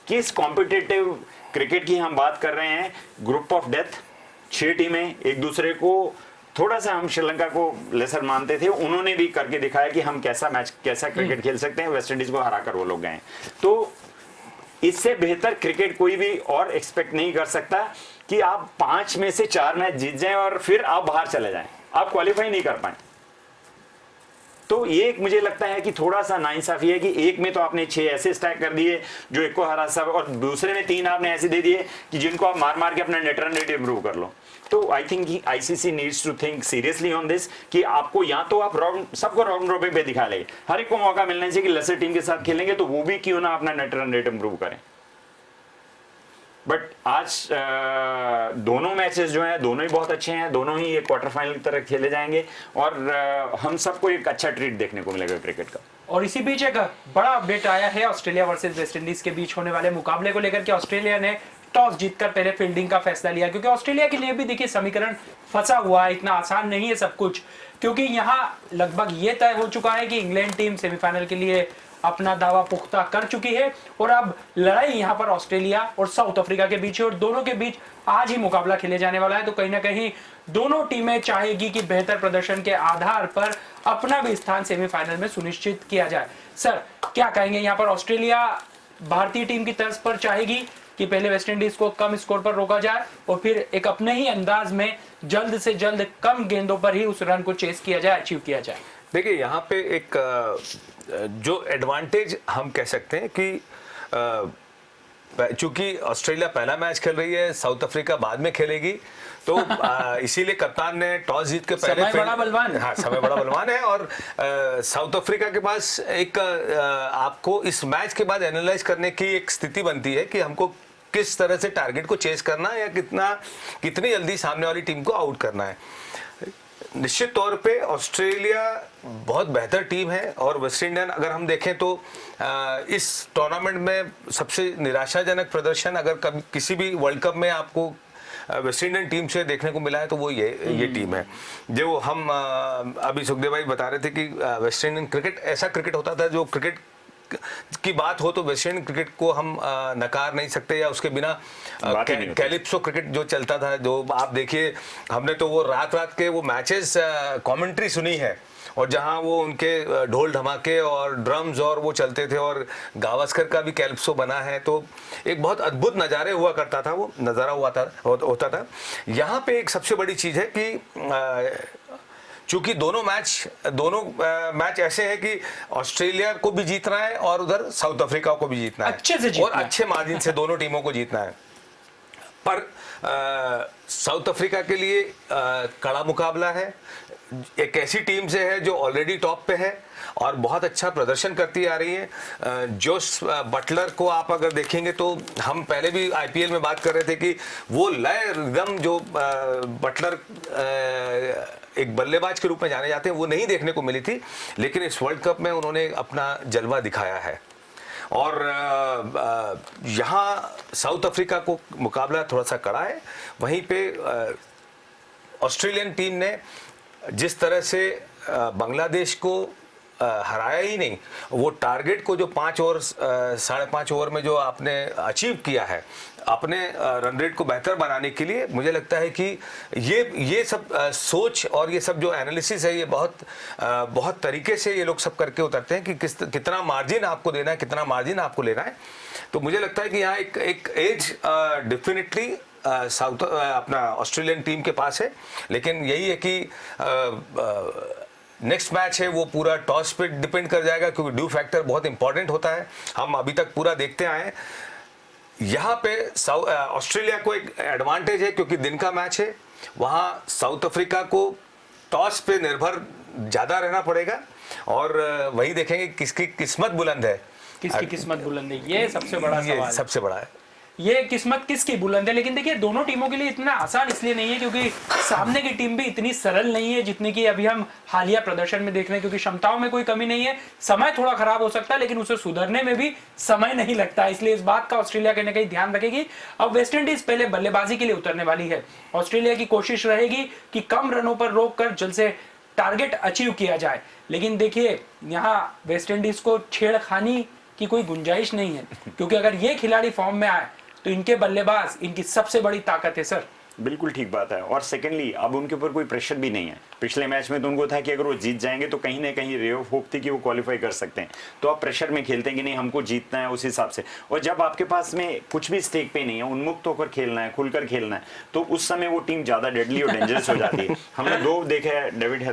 किस कॉम्पिटिटिव क्रिकेट की हम बात कर रहे हैं, ग्रुप ऑफ डेथ, 6 टीमें एक दूसरे को, थोड़ा सा हम श्रीलंका को लेसर मानते थे, उन्होंने भी करके दिखाया कि हम कैसा क्रिकेट खेल सकते हैं, वेस्ट इंडीज को हराकर वो लोग गए। तो इससे बेहतर क्रिकेट कोई भी और एक्सपेक्ट नहीं कर सकता। कि आप 5 में से 4 मैच जीत जाएं और फिर आप बाहर चले जाएं, आप क्वालिफाई नहीं कर पाए। तो ये एक मुझे लगता है कि थोड़ा सा नाइंसाफी है कि एक में तो आपने 6 ऐसे स्टैक कर दिए जो एक को हरा सब, और दूसरे में 3 आपने ऐसे दे दिए कि जिनको आप मार मार के अपना नेट रन रेट इंप्रूव कर लो। तो I think ICC needs to think seriously on this कि आपको या तो आप सबको राउंड रॉबिन पे दिखा लेंगे, हर एक को मौका मिलना चाहिए कि लेसर टीम के साथ खेलेंगे तो वो भी क्यों ना अपना नेट रन रेट इंप्रूव करें। बट आज दोनों मैचेस जो हैं दोनों ही बहुत अच्छे हैं, दोनों ही एक क्वार्टर फाइनल की तरह खेले जाएंगे और हम सबको एक अच्छा ट्रीट देखने को मिलेगा क्रिकेट का। और इसी बीच एक बड़ा अपडेट आया है ऑस्ट्रेलिया वर्सेस वेस्ट इंडीज के बीच होने वाले मुकाबले को लेकर के। ऑस्ट्रेलिया ने टॉस जीतकर पहले फील्डिंग का फैसला लिया, क्योंकि ऑस्ट्रेलिया के लिए भी देखिए समीकरण फंसा हुआ है, इतना आसान नहीं है सब कुछ, क्योंकि यहाँ लगभग ये तय हो चुका है कि इंग्लैंड टीम सेमीफाइनल के लिए अपना दावा पुख्ता कर चुकी है और अब लड़ाई यहाँ पर ऑस्ट्रेलिया और साउथ अफ्रीका के बीच है और दोनों के बीच आज ही मुकाबला खेले जाने वाला है। तो कहीं ना कहीं दोनों टीमें चाहेगी कि बेहतर प्रदर्शन के आधार पर अपना भी स्थान सेमीफाइनल में सुनिश्चित किया जाए। सर क्या कहेंगे, यहाँ पर ऑस्ट्रेलिया भारतीय टीम की तर्ज पर चाहेगी कि पहले वेस्ट इंडीज को कम स्कोर पर रोका जाए और फिर एक अपने ही अंदाज में जल्द से जल्द कम गेंदों पर ही उस रन को चेस किया जाए, अचीव किया जाए? देखिए यहाँ पे एक जो एडवांटेज हम कह सकते हैं कि चूंकि ऑस्ट्रेलिया पहला मैच खेल रही है, साउथ अफ्रीका बाद में खेलेगी, तो इसीलिए कप्तान ने टॉस जीत के पहले समय बड़ा बलवान है। हाँ, समय बड़ा बलवान है और साउथ अफ्रीका के पास एक आपको इस मैच के बाद एनालाइज करने की एक स्थिति बनती है कि हमको किस तरह से टारगेट को चेस करना है या कितनी जल्दी सामने वाली टीम को आउट करना है। निश्चित तौर पे ऑस्ट्रेलिया बहुत बेहतर टीम है और वेस्ट इंडीज अगर हम देखें तो इस टूर्नामेंट में सबसे निराशाजनक प्रदर्शन अगर कभी किसी भी वर्ल्ड कप में आपको वेस्ट इंडियन टीम से देखने को मिला है तो वो ये टीम है। जो हम अभी सुखदेव भाई बता रहे थे कि वेस्ट इंडियन क्रिकेट ऐसा क्रिकेट होता था, जो क्रिकेट की बात हो तो वेस्ट इंडीज क्रिकेट को हम नकार नहीं सकते या उसके बिना कैलिप्सो क्रिकेट जो चलता था, जो आप देखिए हमने तो वो रात के वो मैचेस कमेंट्री सुनी है और जहां वो उनके ढोल धमाके और ड्रम्स और वो चलते थे और गावस्कर का भी कैलिप्सो बना है, तो एक बहुत अद्भुत नज़ारे हुआ करता था, वो नज़ारा होता था। यहाँ पे एक सबसे बड़ी चीज़ है कि चूंकि दोनों मैच ऐसे हैं कि ऑस्ट्रेलिया को भी जीतना है और उधर साउथ अफ्रीका को भी जीतना है, अच्छे से जीतना और अच्छे मार्जिन से दोनों टीमों को जीतना है। पर साउथ अफ्रीका के लिए कड़ा मुकाबला है, एक ऐसी टीम से है जो ऑलरेडी टॉप पे है और बहुत अच्छा प्रदर्शन करती आ रही है। जोस बटलर को आप अगर देखेंगे तो हम पहले भी आईपीएल में बात कर रहे थे कि वो लय रिदम जो बटलर एक बल्लेबाज के रूप में जाने जाते हैं वो नहीं देखने को मिली थी, लेकिन इस वर्ल्ड कप में उन्होंने अपना जलवा दिखाया है। और यहाँ साउथ अफ्रीका को मुकाबला थोड़ा सा कड़ा है, वहीं पे ऑस्ट्रेलियन टीम ने जिस तरह से बांग्लादेश को हराया ही नहीं, वो टारगेट को जो 5 ओवर 5.5 ओवर में जो आपने अचीव किया है अपने रन रेट को बेहतर बनाने के लिए, मुझे लगता है कि ये सब सोच और ये सब जो एनालिसिस है ये बहुत तरीके से ये लोग सब करके उतरते हैं कि कितना मार्जिन आपको देना है, कितना मार्जिन आपको लेना है। तो मुझे लगता है कि यहाँ एक एज डेफिनेटली साउथ अपना ऑस्ट्रेलियन टीम के पास है, लेकिन यही है कि नेक्स्ट मैच है वो पूरा टॉस पे डिपेंड कर जाएगा, क्योंकि ड्यू फैक्टर बहुत इंपॉर्टेंट होता है, हम अभी तक पूरा देखते आए हैं। यहाँ पे ऑस्ट्रेलिया को एक एडवांटेज है क्योंकि दिन का मैच है, वहाँ साउथ अफ्रीका को टॉस पे निर्भर ज़्यादा रहना पड़ेगा और वही देखेंगे किसकी किस्मत बुलंद है, किसकी किस्मत बुलंद है, ये सबसे बड़ा सवाल है। सबसे बड़ा है ये किस्मत किसकी बुलंद है। लेकिन देखिए दोनों टीमों के लिए इतना आसान इसलिए नहीं है क्योंकि सामने की टीम भी इतनी सरल नहीं है जितनी कि अभी हम हालिया प्रदर्शन में देख रहे हैं, क्योंकि क्षमताओं में कोई कमी नहीं है, समय थोड़ा खराब हो सकता है लेकिन उसे सुधरने में भी समय नहीं लगता, इसलिए इस बात का ऑस्ट्रेलिया कहीं ना कहीं ध्यान रखेगी। अब वेस्ट इंडीज पहले बल्लेबाजी के लिए उतरने वाली है, ऑस्ट्रेलिया की कोशिश रहेगी कि कम रनों पर रोककर जल्द से टारगेट अचीव किया जाए। लेकिन देखिए यहाँ वेस्ट इंडीज को छेड़खानी की कोई गुंजाइश नहीं है, क्योंकि अगर ये खिलाड़ी फॉर्म में आए तो इनके बल्लेबाज इनकी सबसे बड़ी ताकत है सर। बिल्कुल ठीक बात है। और सेकेंडली अब उनके ऊपर कोई प्रेशर भी नहीं है। पिछले मैच में तो उनको था कि अगर वो जीत जाएंगे तो कहीं ना कहीं रे ऑफ होप थी कि वो क्वालिफाई कर सकते हैं, तो आप प्रेशर में खेलते हैं कि नहीं हमको जीतना है उस हिसाब से। और जब आपके पास में कुछ भी स्टेक पे नहीं है, उन्मुक्त होकर खेलना है, खुलकर खेलना है, तो उस समय वो टीम ज्यादा डेडली और डेंजरस हो जाती है। हमने दो देखे, डेविड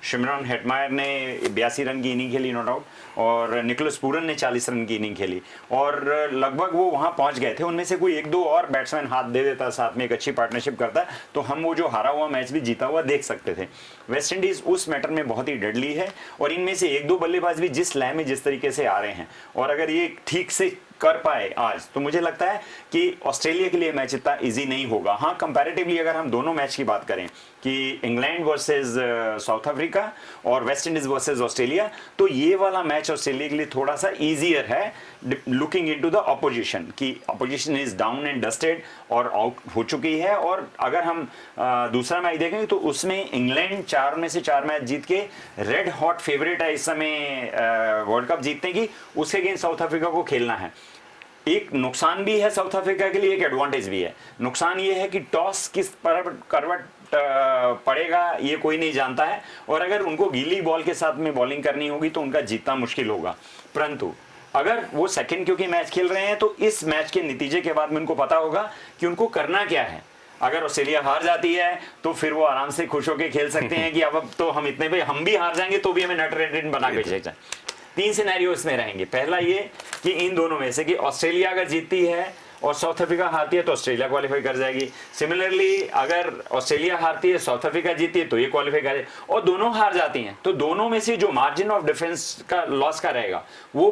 शिमरॉन हेटमायर ने 82 रन की इनिंग खेली नॉट आउट, और निकोलस पूरन ने 40 रन की इनिंग खेली, और लगभग वो वहां पहुंच गए थे। उनमें से कोई एक दो और बैट्समैन हाथ दे देता, साथ में एक अच्छी पार्टनरशिप करता, तो हम वो जो हारा हुआ मैच भी जीता हुआ देख सकते थे। वेस्ट इंडीज उस मैटर में बहुत ही डेडली है, और इनमें से एक दो बल्लेबाज भी जिस लय में जिस तरीके से आ रहे हैं, और अगर ये ठीक से कर पाए आज, तो मुझे लगता है कि ऑस्ट्रेलिया के लिए मैच इतना इजी नहीं होगा। हाँ, कंपैरेटिवली अगर हम दोनों मैच की बात करें कि इंग्लैंड वर्सेस साउथ अफ्रीका और वेस्ट इंडीज वर्सेस ऑस्ट्रेलिया, तो ये वाला मैच ऑस्ट्रेलिया के लिए थोड़ा सा इजियर है, लुकिंग इनटू द अपोजिशन, कि opposition is down and dusted और आउट हो चुकी है। और अगर हम दूसरा मैच देखेंगे तो उसमें इंग्लैंड 4 में से 4 मैच जीत के रेड हॉट फेवरेट है इस समय वर्ल्ड कप जीतने की। उसके अगेंस्ट साउथ अफ्रीका को खेलना है। एक नुकसान भी है साउथ अफ्रीका के लिए, एक एडवांटेज भी है। नुकसान ये है कि टॉस किस पर करवट पड़ेगा ये कोई नहीं जानता है, और अगर उनको गीली बॉल के साथ में बॉलिंग करनी होगी तो उनका जीतना मुश्किल होगा। परंतु अगर वो सेकंड क्योंकि मैच खेल रहे हैं, तो इस मैच के नतीजे के बाद में उनको पता होगा कि उनको करना क्या है। अगर ऑस्ट्रेलिया हार जाती है तो फिर वो आराम से खुश होकर खेल सकते हैं कि अब तो हम इतने पे हम भी हार जाएंगे तो भी हमें नेट रन बना के भेजा जाए। 3 सिनेरियो इसमें रहेंगे। पहला ये कि इन दोनों में से कि ऑस्ट्रेलिया अगर जीतती है और साउथ अफ्रीका हारती है तो ऑस्ट्रेलिया क्वालिफाई कर जाएगी। सिमिलरली अगर ऑस्ट्रेलिया हारती है, साउथ अफ्रीका जीतती है, तो ये क्वालिफाई कर जाएगी। और दोनों हार जाती हैं तो दोनों में से जो मार्जिन ऑफ डिफरेंस का लॉस का रहेगा वो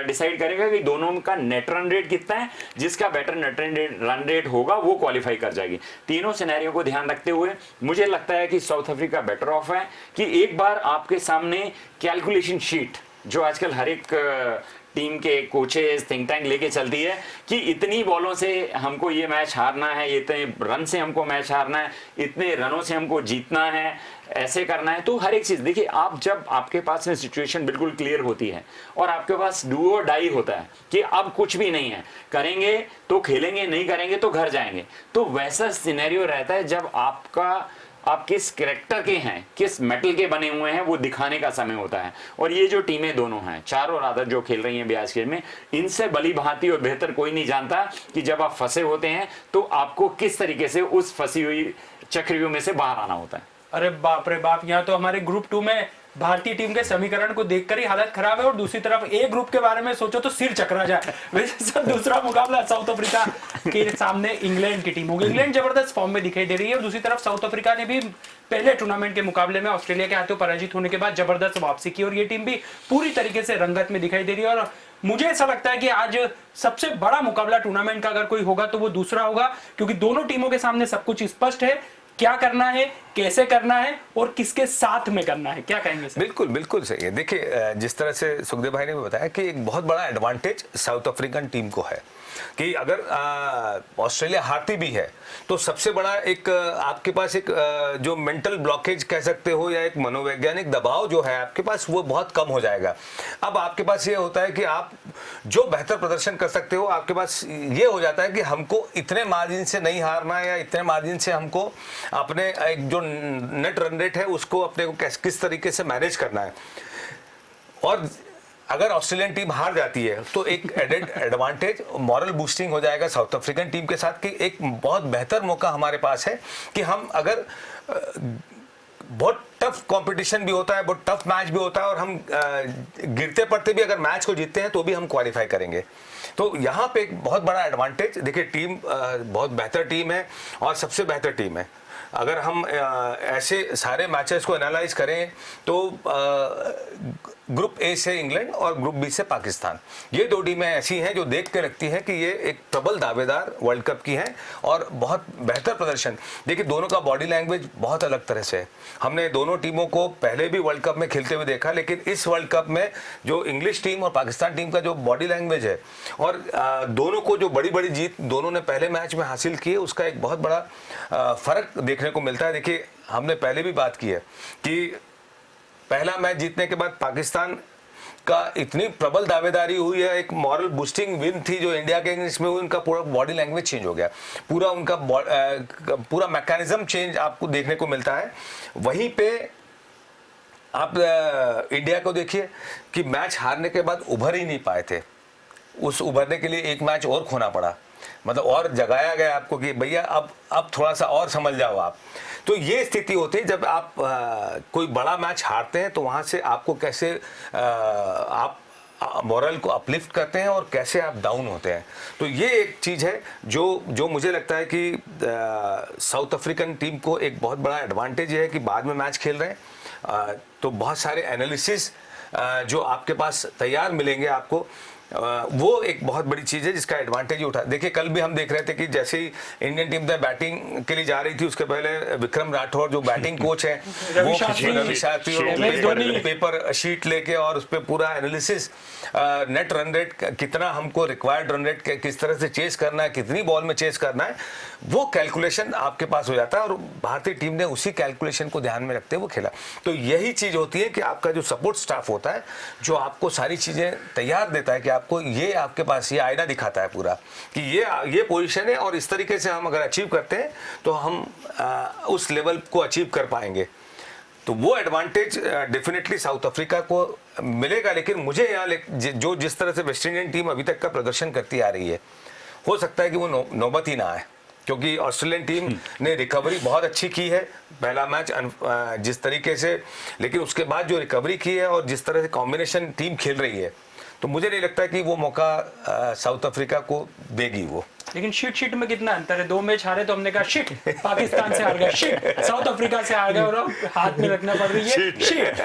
डिसाइड करेगा कि दोनों का नेट रन रेट कितना है। जिसका बेटर नेट रन रेट होगा वो क्वालिफाई कर जाएगी। तीनों सिनेरियो को ध्यान रखते हुए मुझे लगता है कि साउथ अफ्रीका बेटर ऑफ है कि एक बार आपके सामने कैलकुलेशन शीट जो आजकल हर एक टीम के कोचेस थिंक टैंक लेके चलती है कि इतनी बॉलों से हमको ये मैच हारना है, इतने रन से हमको मैच हारना है, इतने रनों से हमको जीतना है, ऐसे करना है। तो हर एक चीज देखिए, आप जब आपके पास में सिचुएशन बिल्कुल क्लियर होती है और आपके पास डू और डाई होता है कि अब कुछ भी नहीं है, करेंगे तो खेलेंगे, नहीं करेंगे तो घर जाएंगे, तो वैसा सिनेरियो रहता है जब आप किस कैरेक्टर के हैं, किस मेटल के बने हुए हैं, वो दिखाने का समय होता है। और ये जो टीमें दोनों हैं, 4 और आदत जो खेल रही हैं 82 खेल में, इनसे भली भांति और बेहतर कोई नहीं जानता कि जब आप फंसे होते हैं तो आपको किस तरीके से उस फंसी हुई चक्रव्यूह में से बाहर आना होता है। अरे बाप रे बाप, यहाँ तो हमारे ग्रुप 2 में भारतीय टीम के समीकरण को देखकर ही हालत खराब है, और दूसरी तरफ ए ग्रुप के बारे में सोचो तो सिर चकरा जाए। वैसे सर दूसरा मुकाबला साउथ अफ्रीका के सामने इंग्लैंड की टीम होगी। इंग्लैंड जबरदस्त फॉर्म में दिखाई दे रही है, और दूसरी तरफ साउथ अफ्रीका ने भी पहले टूर्नामेंट के मुकाबले में ऑस्ट्रेलिया के हाथों पराजित होने के बाद जबरदस्त वापसी की, और ये टीम भी पूरी तरीके से रंगत में दिखाई दे रही है। और मुझे ऐसा लगता है कि आज सबसे बड़ा मुकाबला टूर्नामेंट का अगर कोई होगा तो वो दूसरा होगा, क्योंकि दोनों टीमों के सामने सब कुछ स्पष्ट है, क्या करना है, कैसे करना है और किसके साथ में करना है। क्या कहेंगे सर? बिल्कुल बिल्कुल सही है। देखिए, जिस तरह से सुखदेव भाई ने भी बताया कि एक बहुत बड़ा एडवांटेज साउथ अफ्रीकन टीम को है कि अगर ऑस्ट्रेलिया हारती भी है तो सबसे बड़ा एक आपके पास एक जो मेंटल ब्लॉकेज कह सकते हो या एक मनोवैज्ञानिक दबाव जो है आपके पास, वो बहुत कम हो जाएगा। अब आपके पास ये होता है कि आप जो बेहतर प्रदर्शन कर सकते हो, आपके पास ये हो जाता है कि हमको इतने मार्जिन से नहीं हारना है, या इतने मार्जिन से हमको अपने एक जो नेट रन रेट है उसको अपने को किस तरीके से मैनेज करना है। और अगर ऑस्ट्रेलियन टीम हार जाती है तो एक एडेड एडवांटेज, मॉरल बूस्टिंग हो जाएगा साउथ अफ्रीकन टीम के साथ कि एक बहुत बेहतर मौका हमारे पास है कि हम अगर बहुत टफ कंपटीशन भी होता है, बहुत टफ मैच भी होता है, और हम गिरते पड़ते भी अगर मैच को जीतते हैं तो भी हम क्वालिफाई करेंगे। तो यहाँ पे एक बहुत बड़ा एडवांटेज, देखिए टीम बहुत बेहतर टीम है और सबसे बेहतर टीम है। अगर हम ऐसे सारे मैचेस को एनालाइज करें तो ग्रुप ए से इंग्लैंड और ग्रुप बी से पाकिस्तान, ये 2 टीमें ऐसी हैं जो देख के लगती हैं कि ये एक प्रबल दावेदार वर्ल्ड कप की हैं और बहुत बेहतर प्रदर्शन। देखिए, दोनों का बॉडी लैंग्वेज बहुत अलग तरह से है। हमने दोनों टीमों को पहले भी वर्ल्ड कप में खेलते हुए देखा, लेकिन इस वर्ल्ड कप में जो इंग्लिश टीम और पाकिस्तान टीम का जो बॉडी लैंग्वेज है, और दोनों को जो बड़ी बड़ी जीत दोनों ने पहले मैच में हासिल की है, उसका एक बहुत बड़ा फर्क देखने को मिलता है। देखिए, हमने पहले भी बात की है कि पहला मैच जीतने के बाद पाकिस्तान का इतनी प्रबल दावेदारी हुई है, एक मॉरल बूस्टिंग विन थी जो इंडिया के अगेंस्ट में हुई, उनका पूरा बॉडी लैंग्वेज चेंज हो गया, पूरा उनका पूरा मैकेनिज्म चेंज आपको देखने को मिलता है। वहीं पे आप इंडिया को देखिए कि मैच हारने के बाद उभर ही नहीं पाए थे, उस उभरने के लिए एक मैच और खोना पड़ा, मतलब और जगाया गया आपको कि भैया अब थोड़ा सा और समझ जाओ आप। तो ये स्थिति होती है जब आप कोई बड़ा मैच हारते हैं, तो वहाँ से आपको कैसे आप मॉरल को अपलिफ्ट करते हैं और कैसे आप डाउन होते हैं। तो ये एक चीज़ है जो मुझे लगता है कि साउथ अफ्रीकन टीम को एक बहुत बड़ा एडवांटेज है कि बाद में मैच खेल रहे हैं, तो बहुत सारे एनालिसिस जो आपके पास तैयार मिलेंगे आपको, वो एक बहुत बड़ी चीज़ है जिसका एडवांटेज उठा। देखिए कल भी हम देख रहे थे कि जैसे ही इंडियन टीम बैटिंग के लिए जा रही थी, उसके पहले विक्रम राठौर जो बैटिंग कोच है वो रवि शास्त्री पेपर शीट लेके और उस पर पूरा एनालिसिस, नेट रन रेट कितना हमको रिक्वायर्ड रन रेट किस तरह से चेस करना है, कितनी बॉल में चेस करना है, वो कैलकुलेशन आपके पास हो जाता है और भारतीय टीम ने उसी कैलकुलेशन को ध्यान में रखते हुए वो खेला। तो यही चीज़ होती है कि आपका जो सपोर्ट स्टाफ होता है जो आपको सारी चीज़ें तैयार देता है कि आपको ये आपके पास ये आईना दिखाता है पूरा कि ये पोजीशन है और इस तरीके से हम अगर अचीव करते हैं तो हम उस लेवल को अचीव कर पाएंगे। तो वो एडवांटेज डेफिनेटली साउथ अफ्रीका को मिलेगा। लेकिन मुझे यहाँ जो जिस तरह से वेस्ट इंडियन टीम अभी तक का प्रदर्शन करती आ रही है, हो सकता है कि वो नौबत ही ना आए, क्योंकि ऑस्ट्रेलियन टीम ने रिकवरी बहुत अच्छी की है पहला मैच जिस तरीके से, लेकिन उसके बाद जो रिकवरी की है और जिस तरह से कॉम्बिनेशन टीम खेल रही है, तो मुझे नहीं लगता कि वो मौका साउथ अफ्रीका को देगी वो। लेकिन शीट में कितना अंतर है, 2 मैच हारे तो हमने कहा शिट, पाकिस्तान से हार गए शिट, साउथ अफ्रीका से हार गए और हाथ में रखना पड़ रही है शिट।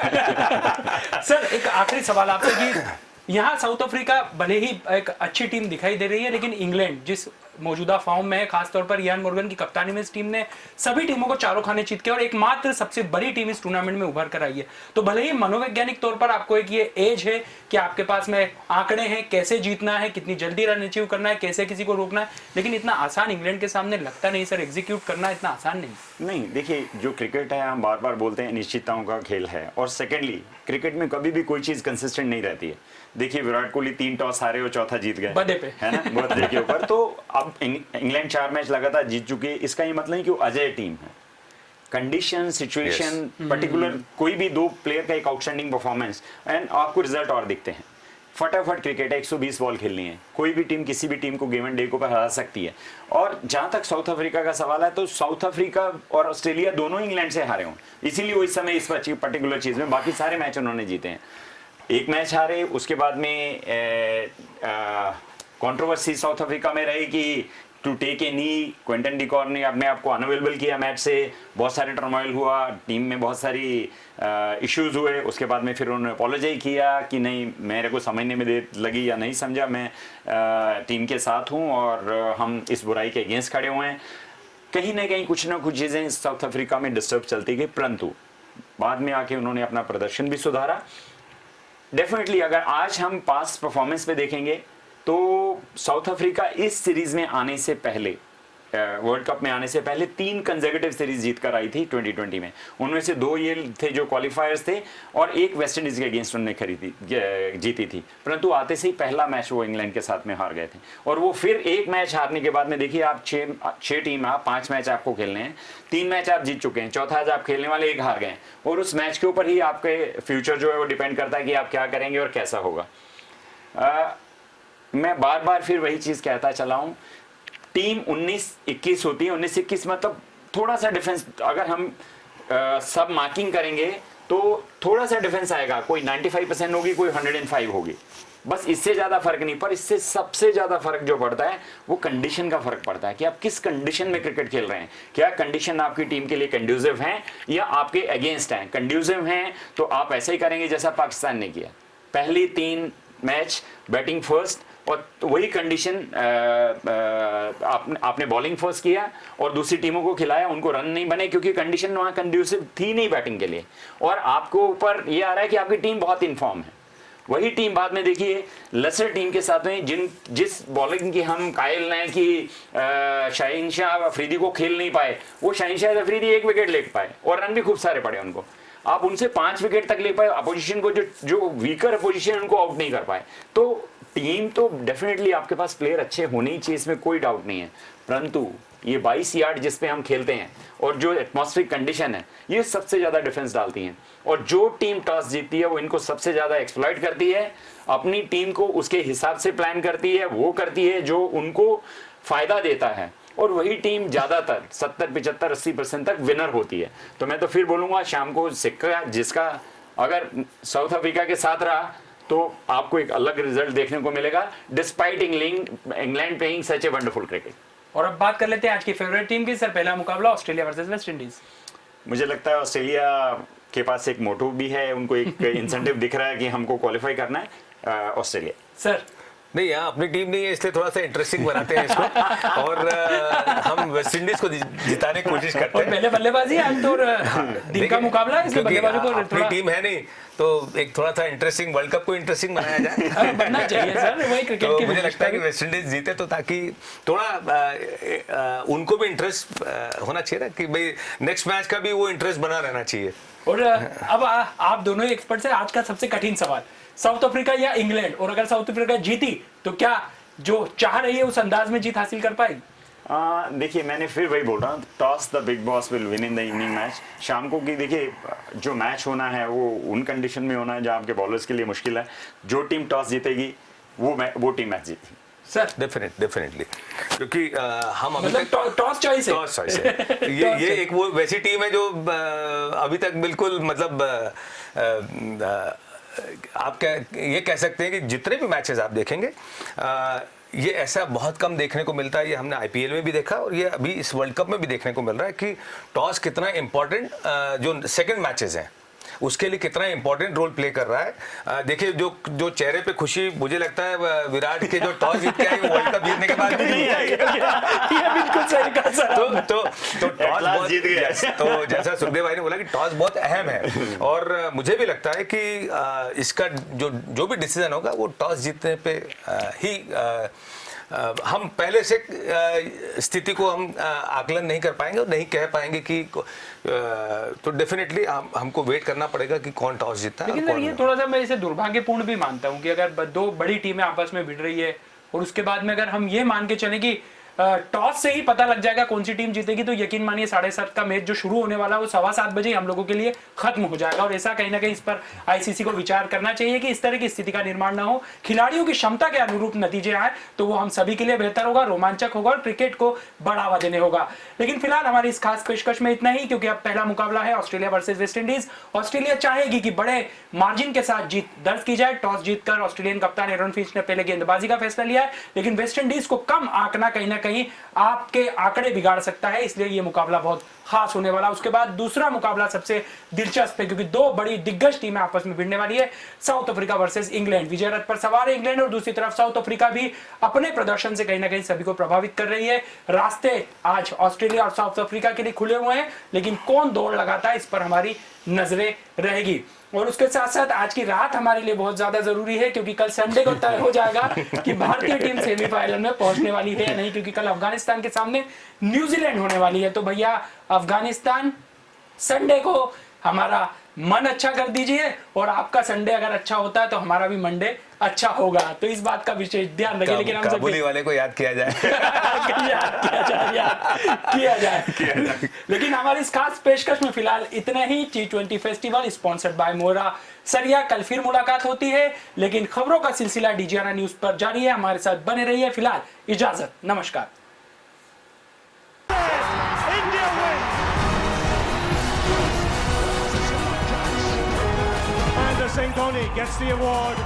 सर एक आखिरी सवाल आपसे कि यहाँ साउथ अफ्रीका भले ही एक अच्छी टीम दिखाई दे रही है, लेकिन इंग्लैंड जिस मौजूदा फॉर्म में है, खासतौर पर इयान मोर्गन की कप्तानी में इस टीम ने सभी टीमों को चारों खाने जीत के और एकमात्र सबसे बड़ी टीम इस टूर्नामेंट में उभर कर आई है। तो भले ही मनोवैज्ञानिक तौर पर आपको एक ये एज है कि आपके पास में आंकड़े हैं, कैसे जीतना है, कितनी जल्दी रन अचीव करना है, कैसे किसी को रोकना है, लेकिन इतना आसान इंग्लैंड के सामने लगता नहीं सर, एग्जीक्यूट करना इतना आसान नहीं। देखिए जो क्रिकेट है, हम बार बार बोलते हैं अनिश्चितताओं का खेल है, और सेकेंडली क्रिकेट में कभी भी कोई चीज कंसिस्टेंट नहीं रहती है। देखिए विराट कोहली 3 टॉस हारे और चौथा जीत गए बदे पे, है ना, बदे के ऊपर। तो अब इंग्लैंड 4 मैच लगातार जीत चुकी है, इसका ये मतलब नहीं कि वो अजय टीम है। कंडीशन, सिचुएशन, पर्टिकुलर कोई भी 2 प्लेयर का एक आउटस्टैंडिंग परफॉर्मेंस एंड आपको रिजल्ट और दिखते हैं। फटाफट क्रिकेट है, 120 बॉल खेलनी है, कोई भी टीम किसी भी टीम को गेम एंड डे को हरा सकती है। और जहां तक साउथ अफ्रीका का सवाल है, तो साउथ अफ्रीका और ऑस्ट्रेलिया दोनों इंग्लैंड से हारे हों, इसीलिए वो इस समय इस पर्टिकुलर चीज में, बाकी सारे मैच उन्होंने जीते हैं। एक मैच हारे, उसके बाद में कंट्रोवर्सी साउथ अफ्रीका में रही कि to take a knee, Quinton de Kock ने अपने आप को अनअवेलेबल किया मैच से, बहुत सारे टर्मोइल हुआ, टीम में बहुत सारी इश्यूज हुए। उसके बाद में फिर उन्होंने अपोलोजाइज किया कि नहीं, मेरे को समझने में देर लगी या नहीं समझा, मैं टीम के साथ हूँ और हम इस बुराई के अगेंस्ट खड़े हुए हैं। कहीं ना कहीं कुछ ना कुछ चीज़ें साउथ अफ्रीका में डिस्टर्ब चलती गई, परंतु बाद में आके उन्होंने अपना प्रदर्शन भी सुधारा। डेफिनेटली अगर आज हम पास्ट परफॉर्मेंस पे देखेंगे तो साउथ अफ्रीका इस सीरीज में आने से पहले, वर्ल्ड कप में आने से पहले 3 कंसेक्यूटिव सीरीज जीत कर आई थी 2020 में। उनमें से 2 ये थे जो क्वालिफायर्स थे और एक वेस्ट इंडीज के अगेंस्ट उन्होंने जीती थी, परंतु आते से ही पहला मैच वो इंग्लैंड के साथ में हार गए थे। और वो फिर एक मैच हारने के बाद में देखिए आप 6 टीम, आप 5 मैच आपको खेलने हैं, 3 मैच आप जीत चुके हैं, चौथा आज आप खेलने वाले 1 हार गए, और उस मैच के ऊपर ही आपके फ्यूचर जो है वो डिपेंड करता है कि आप क्या करेंगे और कैसा होगा। मैं बार बार फिर वही चीज कहता चला हूं, टीम 19-21 होती है, 19-21 मतलब थोड़ा सा डिफेंस, अगर हम सब मार्किंग करेंगे तो थोड़ा सा डिफेंस आएगा, कोई 95% होगी, कोई 105 होगी, बस इससे ज्यादा फर्क नहीं। पर इससे सबसे ज्यादा फर्क जो पड़ता है वो कंडीशन का फर्क पड़ता है कि आप किस कंडीशन में क्रिकेट खेल रहे हैं, क्या कंडीशन आपकी टीम के लिए कंड्यूसिव हैं या आपके अगेंस्ट हैं। कंड्यूसिव हैं तो आप ऐसा ही करेंगे जैसा पाकिस्तान ने किया, पहली 3 मैच बैटिंग फर्स्ट, और वही कंडीशन आपने बॉलिंग फर्स्ट किया और दूसरी टीमों को खिलाया, उनको रन नहीं बने क्योंकि कंडीशन वहां कंड्यूसिव थी नहीं बैटिंग के लिए, और आपको ऊपर ये आ रहा है कि आपकी टीम बहुत इनफॉर्म है। वही टीम बाद में देखिए लेसर टीम के साथ में जिस बॉलिंग की हम कायल हैं कि शाहीन शाह अफरीदी को खेल नहीं पाए, वो शाहीन शाह अफरीदी 1 विकेट ले पाए और रन भी खूब सारे पड़े उनको। आप उनसे 5 विकेट तक ले पाए, अपोजिशन को जो वीकर अपोजिशन उनको आउट नहीं कर पाए। तो टीम तो डेफिनेटली आपके पास प्लेयर अच्छे होने ही चाहिए, इसमें कोई डाउट नहीं है, परंतु ये 22 यार्ड जिस पे हम खेलते हैं और जो एटमॉस्फेरिक कंडीशन है, ये सबसे ज्यादा डिफेंस डालती हैं। और जो टीम टॉस जीतती है वो इनको सबसे ज्यादा एक्सप्लॉइट करती है, अपनी टीम को उसके हिसाब से प्लान करती है, वो करती है जो उनको फायदा देता है, और वही टीम ज्यादातर 70, 75, 80% तक विनर होती है। तो मैं तो फिर बोलूंगा शाम को सिक्का जिसका अगर साउथ अफ्रीका के साथ रहा तो आपको एक अलग रिजल्ट देखने को मिलेगा, despite England playing such a wonderful cricket. और अब बात कर लेते हैं आज की फेवरेट टीम की। सर, पहला मुकाबला ऑस्ट्रेलिया वर्सेस वेस्ट इंडीज। मुझे लगता है ऑस्ट्रेलिया के पास एक मोटो भी है, उनको एक इंसेंटिव दिख रहा है कि हमको क्वालिफाई करना है। ऑस्ट्रेलिया सर, नहीं, यहाँ अपनी टीम नहीं है इसलिए थोड़ा सा इंटरेस्टिंग बनाते हैं इसको और हम वेस्ट इंडीज को जिताने की कोशिश करते और हैं। पहले बल्लेबाजी आज तो दिन का मुकाबला है, इसलिए क्योंकि बल्लेबाजी को अपनी थोड़ा टीम है नहीं, तो एक थोड़ा सा इंटरेस्टिंग वर्ल्ड कप को इंटरेस्टिंग बनाया जाए। बनना चाहिए सर, वही क्रिकेट तो की मुझे लगता विशेषता है कि है। वेस्ट इंडीज जीते तो ताकि थोड़ा उनको भी इंटरेस्ट होना चाहिए ना कि भाई नेक्स्ट मैच का भी वो इंटरेस्ट बना रहना चाहिए। और अब आप दोनों ही एक्सपर्ट्स हैं। आज का सबसे कठिन सवाल, साउथ अफ्रीका या इंग्लैंड, और अगर साउथ अफ्रीका जीती तो क्या जो चाह रही है उस अंदाज में जीत हासिल कर पाएगी? देखिए, मैंने फिर वही बोल रहा हूँ, toss the big boss will win in the evening match. शाम को की देखिए, जो मैच होना है वो उन कंडीशन में होना है जहाँ आपके बॉलर्स के लिए मुश्किल है। जो टीम टॉस जीतेगी वो टीम मैच जीती। सर, डेफिनेटली क्योंकि हम अभी मतलब तक टॉस चॉइस है। टॉस चॉइस है। ये एक वो वैसी टीम है जो अभी तक बिल्कुल मतलब आप क्या ये कह सकते हैं कि जितने भी मैचेस आप देखेंगे ये ऐसा बहुत कम देखने को मिलता है। ये हमने आईपीएल में भी देखा और ये अभी इस वर्ल्ड कप में भी देखने को मिल रहा है कि टॉस कितना इंपॉर्टेंट जो सेकंड मैचेस हैं उसके लिए कितना इंपॉर्टेंट रोल प्ले कर रहा है। देखिए जो चेहरे पे खुशी मुझे लगता है विराट के जो टॉस जीत के आए वर्ल्ड कप जीतने के बाद भी नहीं आई। ये बिल्कुल सही कहा सर। तो टॉस बहुत जीत गया। तो जैसा सुखदेव भाई ने बोला कि टॉस बहुत अहम है और मुझे भी लगता है कि इसका जो भी डिसीजन होगा वो टॉस जीतने पे ही हम पहले से स्थिति को हम आकलन नहीं कर पाएंगे और नहीं कह पाएंगे कि तो डेफिनेटली हमको वेट करना पड़ेगा कि कौन टॉस जीतता है। लेकिन सर, ये थोड़ा सा मैं इसे दुर्भाग्यपूर्ण भी मानता हूँ कि अगर दो बड़ी टीमें आपस में भिड़ रही है और उसके बाद में अगर हम ये मान के चले कि टॉस से ही पता लग जाएगा कौन सी टीम जीतेगी, तो यकीन मानिए 7:30 का मैच जो शुरू होने वाला है वो 7:15 बजे हम लोगों के लिए खत्म हो जाएगा। और ऐसा कहीं ना कहीं इस पर आईसीसी को विचार करना चाहिए कि इस तरह की स्थिति का निर्माण ना हो, खिलाड़ियों की क्षमता के अनुरूप नतीजे आए तो वो हम सभी के लिए बेहतर होगा, रोमांचक होगा और क्रिकेट को बढ़ावा देने होगा। लेकिन फिलहाल हमारी इस खास पेशकश में इतना ही, क्योंकि अब पहला मुकाबला है Australia versus West Indies. Australia चाहेगी कि बड़े मार्जिन के साथ जीत दर्ज की जाए। टॉस जीतकर ऑस्ट्रेलियन कप्तान एरन फिंच ने पहले गेंदबाजी का फैसला लिया है, लेकिन वेस्ट इंडीज को कम आंकना कहीं ना कहीं आपके आंकड़े बिगाड़ सकता है, इसलिए यह मुकाबला बहुत खास होने वाला। उसके बाद दूसरा मुकाबला सबसे दिलचस्प है, क्योंकि दो बड़ी दिग्गज टीमें आपस में भिड़ने वाली है, साउथ अफ्रीका वर्सेस इंग्लैंड। विजय रथ पर सवार है इंग्लैंड और दूसरी तरफ साउथ अफ्रीका भी अपने प्रदर्शन से कहीं ना कहीं सभी को प्रभावित कर रही है। रास्ते आज ऑस्ट्रेलिया और साउथ अफ्रीका के लिए खुले हुए हैं, लेकिन कौन दौड़ लगाता है इस पर हमारी नजरें रहेगी। और उसके साथ साथ आज की रात हमारे लिए बहुत ज्यादा जरूरी है, क्योंकि कल संडे को तय हो जाएगा कि भारतीय टीम सेमीफाइनल में पहुंचने वाली है या नहीं, क्योंकि कल अफगानिस्तान के सामने न्यूजीलैंड होने वाली है। तो भैया अफगानिस्तान, संडे को हमारा मन अच्छा कर दीजिए और आपका संडे अगर अच्छा होता है तो हमारा भी मंडे अच्छा होगा, तो इस बात का विशेष ध्यान रखें। लेकिन हम काबुली वाले को याद किया जाए। किया जाए। लेकिन हमारी इस खास पेशकश में फिलहाल इतना ही। T20 फेस्टिवल स्पॉन्सर्ड बाय मोरा सरिया। कल फिर मुलाकात होती है, लेकिन खबरों का सिलसिला डीजीआना न्यूज पर जारी है। हमारे साथ बने रहिए। फिलहाल इजाजत, नमस्कार। Singoni gets the award.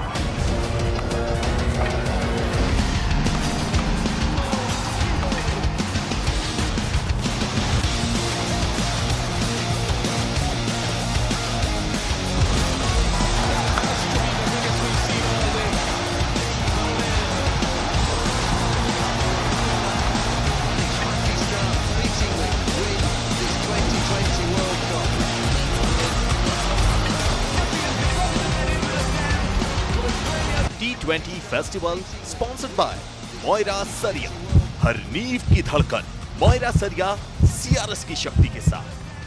T20 festival sponsored by Moira Sariya. हर नींव की धड़कन मोयरा सरिया CRS की शक्ति के साथ।